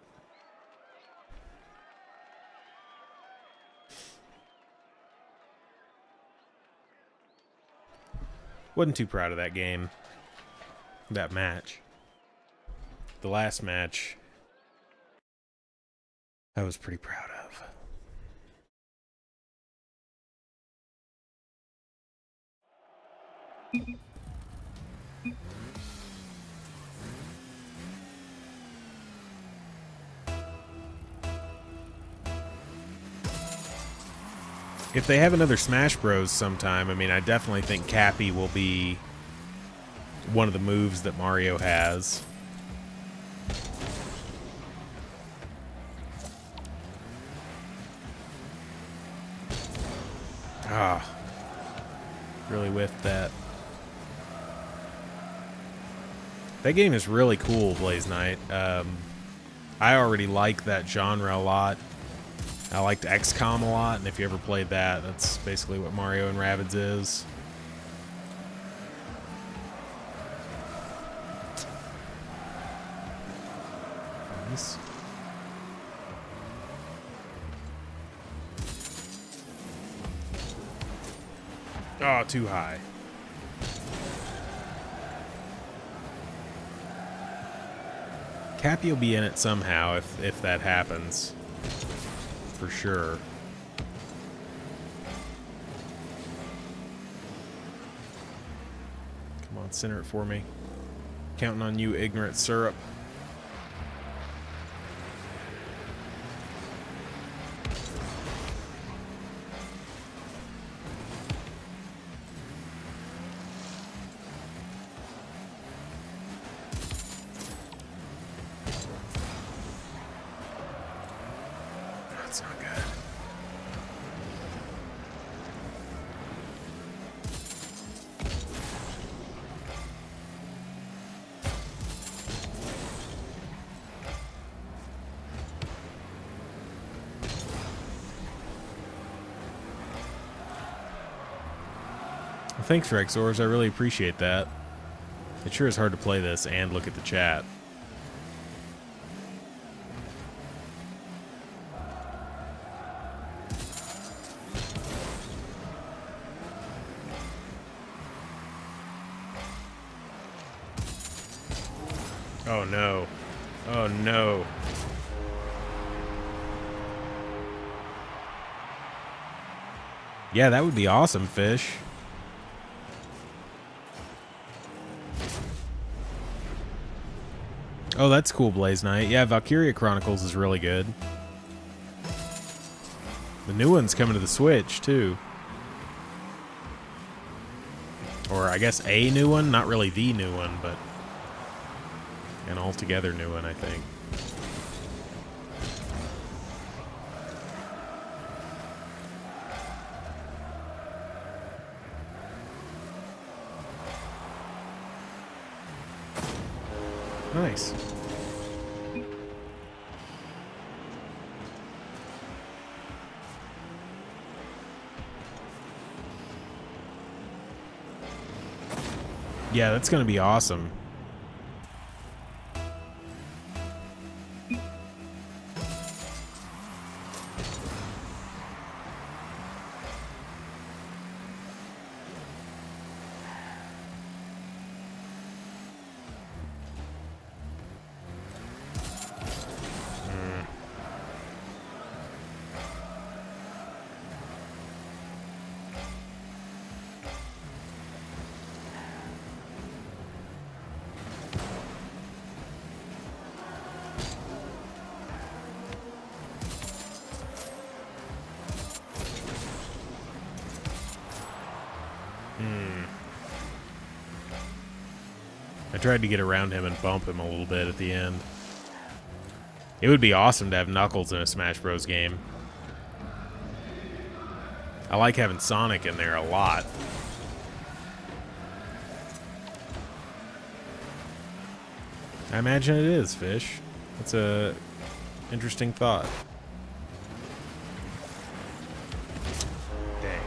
Wasn't too proud of that game. That match. The last match, I was pretty proud of. If they have another Smash Bros. Sometime, I mean, I definitely think Cappy will be one of the moves that Mario has. Ah, really whiffed that. That game is really cool, Blaze Knight. I already like that genre a lot. I liked XCOM a lot, and if you ever played that, that's basically what Mario and Rabbids is. Nice. Oh, too high. Cappy will be in it somehow if that happens. For sure. Come on, center it for me. Counting on you, ignorant syrup. That's not good. Well, thanks, Rexors. I really appreciate that. It sure is hard to play this and look at the chat. Oh no. Oh no. Yeah, that would be awesome, Fish. Oh, that's cool, Blaze Knight. Yeah, Valkyria Chronicles is really good. The new one's coming to the Switch, too. Or I guess a new one? Not really the new one, but an altogether new one, I think. Nice. Yeah, that's gonna be awesome. I tried to get around him and bump him a little bit at the end. It would be awesome to have Knuckles in a Smash Bros. Game. I like having Sonic in there a lot. I imagine it is, Fish. That's a interesting thought. Dang.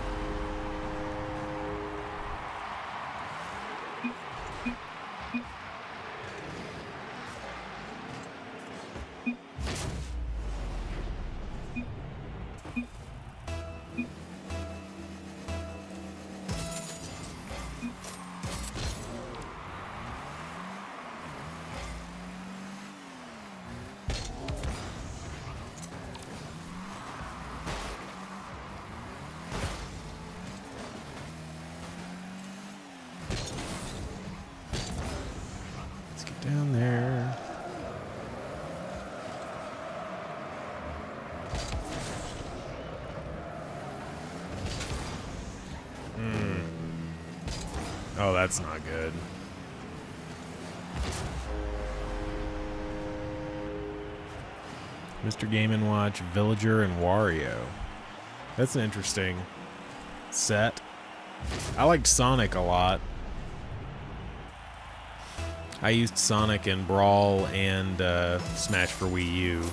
Down there. Oh, that's not good. Mr. Game & Watch, Villager, and Wario. That's an interesting set. I liked Sonic a lot. I used Sonic in Brawl and Smash for Wii U.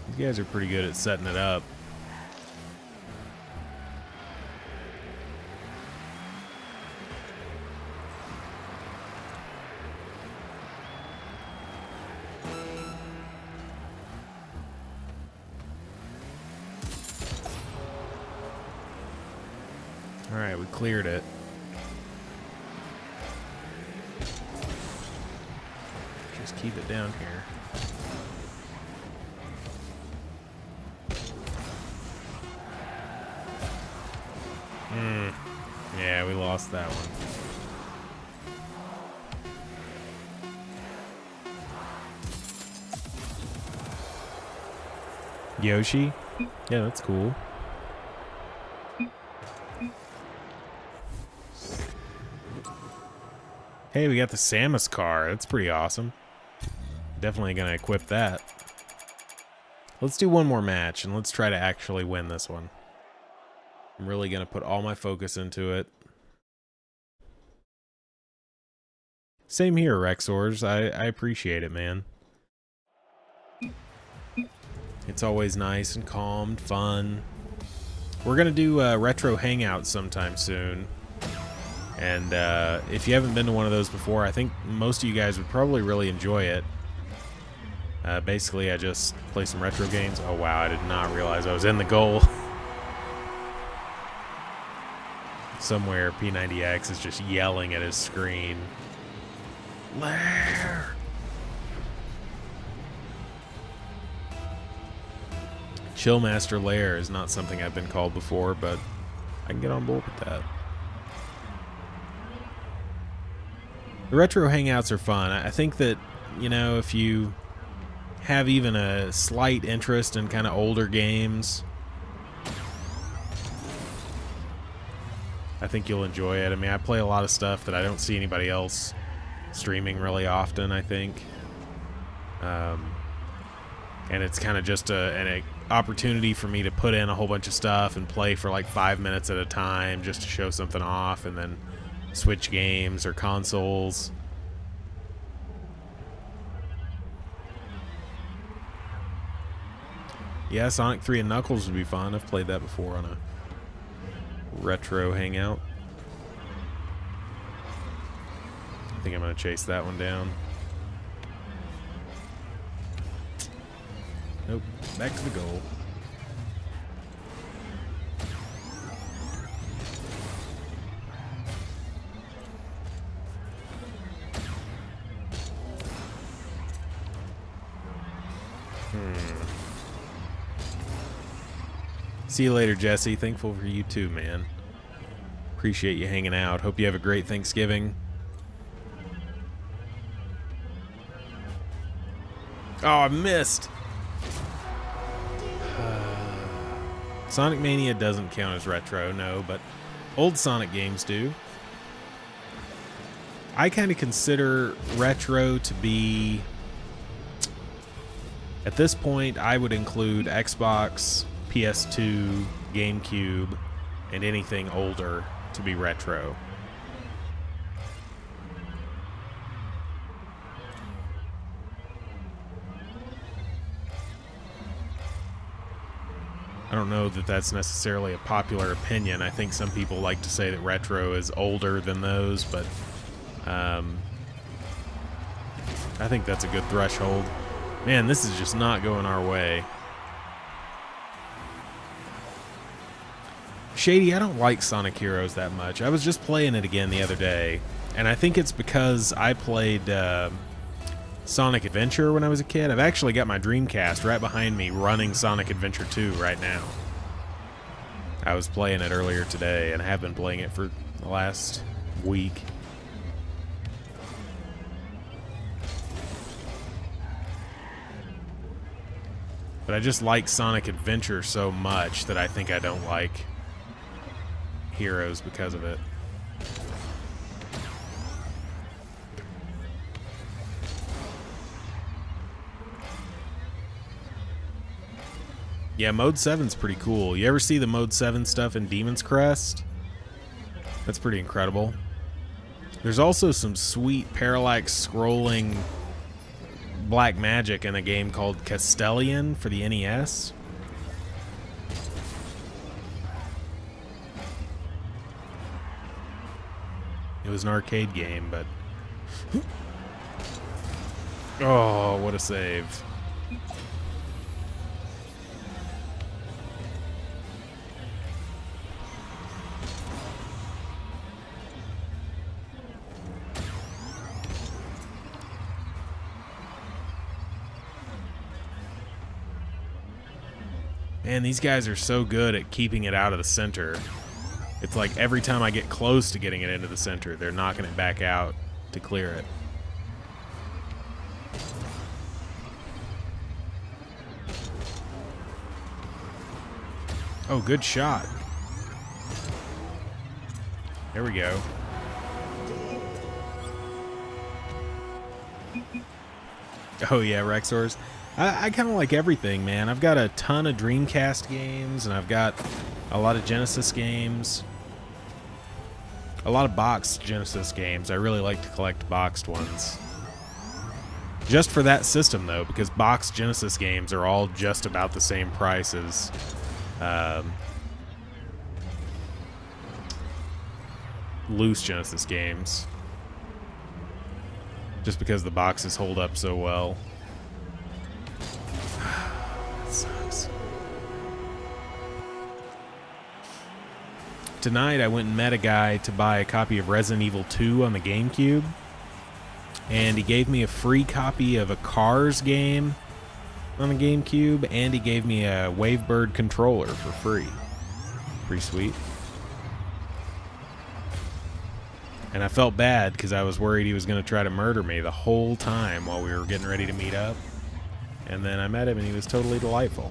These guys are pretty good at setting it up. Alright, we cleared it. Just keep it down here. Yeah, we lost that one. Yoshi? Yeah, that's cool. Hey, we got the Samus car. That's pretty awesome. Definitely gonna equip that. Let's do one more match, and let's try to actually win this one. I'm really gonna put all my focus into it. Same here, Rexors. I appreciate it, man. It's always nice and calm and fun. We're gonna do a retro hangout sometime soon. And if you haven't been to one of those before, I think most of you guys would probably really enjoy it. Basically, I just play some retro games. Oh, wow, I did not realize I was in the goal. Somewhere, P90X is just yelling at his screen. Lair! Chillmaster Lair is not something I've been called before, but I can get on board with that. The retro hangouts are fun. I think that, you know, if you have even a slight interest in kind of older games, I think you'll enjoy it. I mean, I play a lot of stuff that I don't see anybody else streaming really often, I think. And it's kind of just an opportunity for me to put in a whole bunch of stuff and play for like 5 minutes at a time just to show something off, and then switch games or consoles. Yeah, Sonic 3 and Knuckles would be fun. I've played that before on a retro hangout. I think I'm going to chase that one down. Nope. Back to the goal. See you later, Jesse. Thankful for you too, man. Appreciate you hanging out. Hope you have a great Thanksgiving. Oh, I missed. Sonic Mania doesn't count as retro, no, but Old Sonic games do. I kind of consider retro to be, at this point, I would include Xbox, PS2, GameCube, and anything older to be retro. I don't know that that's necessarily a popular opinion. I think some people like to say that retro is older than those, but I think that's a good threshold. Man, this is just not going our way. Shady, I don't like Sonic Heroes that much. I was just playing it again the other day, and I think it's because I played Sonic Adventure when I was a kid. I've actually got my Dreamcast right behind me running Sonic Adventure 2 right now. I was playing it earlier today, and I have been playing it for the last week. But I just like Sonic Adventure so much that I think I don't like Heroes because of it. Yeah, Mode 7's pretty cool. You ever see the Mode 7 stuff in Demon's Crest? That's pretty incredible. There's also some sweet parallax scrolling black magic in a game called Castellian for the NES. It was an arcade game, but... Oh, what a save. Man, these guys are so good at keeping it out of the center. It's like every time I get close to getting it into the center, they're knocking it back out to clear it. Oh, good shot. There we go. Oh yeah, Rexors. I kind of like everything, man. I've got a ton of Dreamcast games, and I've got a lot of Genesis games. A lot of boxed Genesis games. I really like to collect boxed ones. Just for that system, though, because boxed Genesis games are all just about the same price as loose Genesis games. Just because the boxes hold up so well. Sucks. Tonight I went and met a guy to buy a copy of Resident Evil 2 on the GameCube, and he gave me a free copy of a Cars game on the GameCube, and he gave me a Wavebird controller for free. Pretty sweet. And I felt bad because I was worried he was going to try to murder me the whole time while we were getting ready to meet up. And then I met him, and he was totally delightful.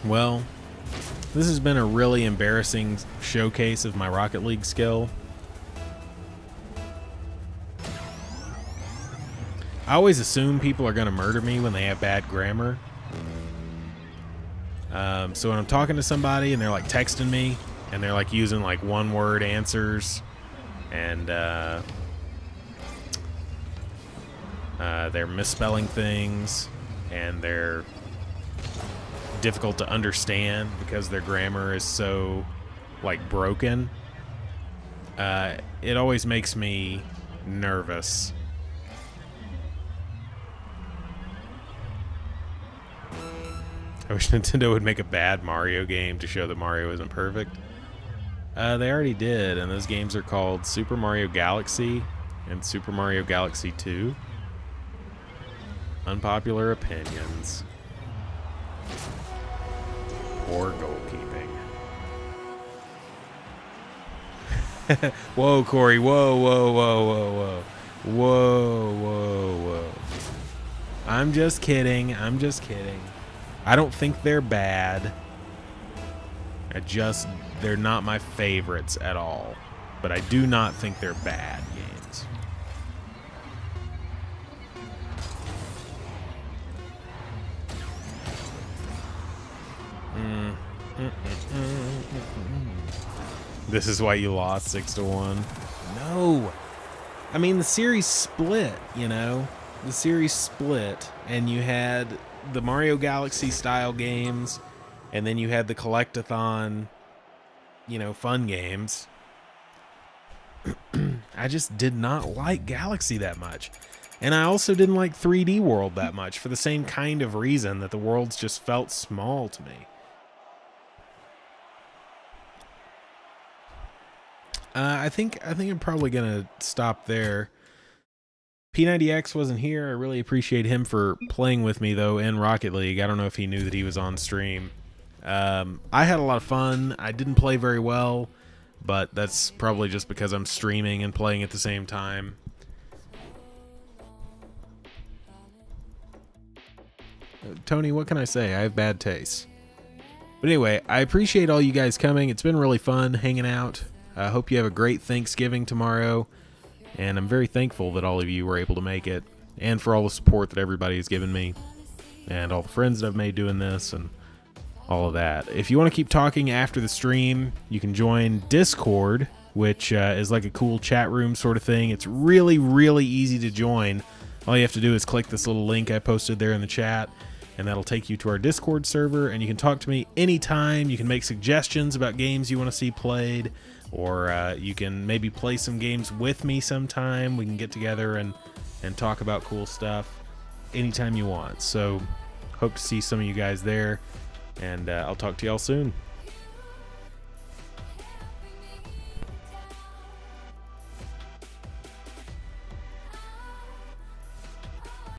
Well, this has been a really embarrassing showcase of my Rocket League skill. I always assume people are going to murder me when they have bad grammar. So when I'm talking to somebody and they're like texting me and they're like using like one-word answers and they're misspelling things and they're difficult to understand because their grammar is so like broken, it always makes me nervous. I wish Nintendo would make a bad Mario game to show that Mario isn't perfect. They already did, and those games are called Super Mario Galaxy and Super Mario Galaxy 2. Unpopular opinions. Poor goalkeeping. Whoa, Corey. Whoa, whoa, whoa, whoa, whoa. Whoa, whoa, whoa. I'm just kidding. I'm just kidding. I don't think they're bad. They're not my favorites at all. But I do not think they're bad games. This is why you lost 6-1. No. I mean, the series split, you know? The series split, and you had the Mario Galaxy style games, and then you had the collectathon, you know, fun games. I just did not like Galaxy that much. And I also didn't like 3D World that much for the same kind of reason, that the worlds just felt small to me. I think I'm probably gonna stop there. P90X wasn't here. I really appreciate him for playing with me though in Rocket League. I don't know if he knew that he was on stream. I had a lot of fun. I didn't play very well, but that's probably just because I'm streaming and playing at the same time. Tony, what can I say? I have bad taste. But anyway, I appreciate all you guys coming. It's been really fun hanging out. I hope you have a great Thanksgiving tomorrow, and I'm very thankful that all of you were able to make it, and for all the support that everybody has given me, and all the friends that I've made doing this, and all of that. If you want to keep talking after the stream, you can join Discord, which is like a cool chat room sort of thing. It's really, really easy to join. All you have to do is click this little link I posted there in the chat, and that'll take you to our Discord server, and you can talk to me anytime. You can make suggestions about games you want to see played, or you can maybe play some games with me sometime. We can get together and talk about cool stuff anytime you want. So hope to see some of you guys there, and I'll talk to y'all soon.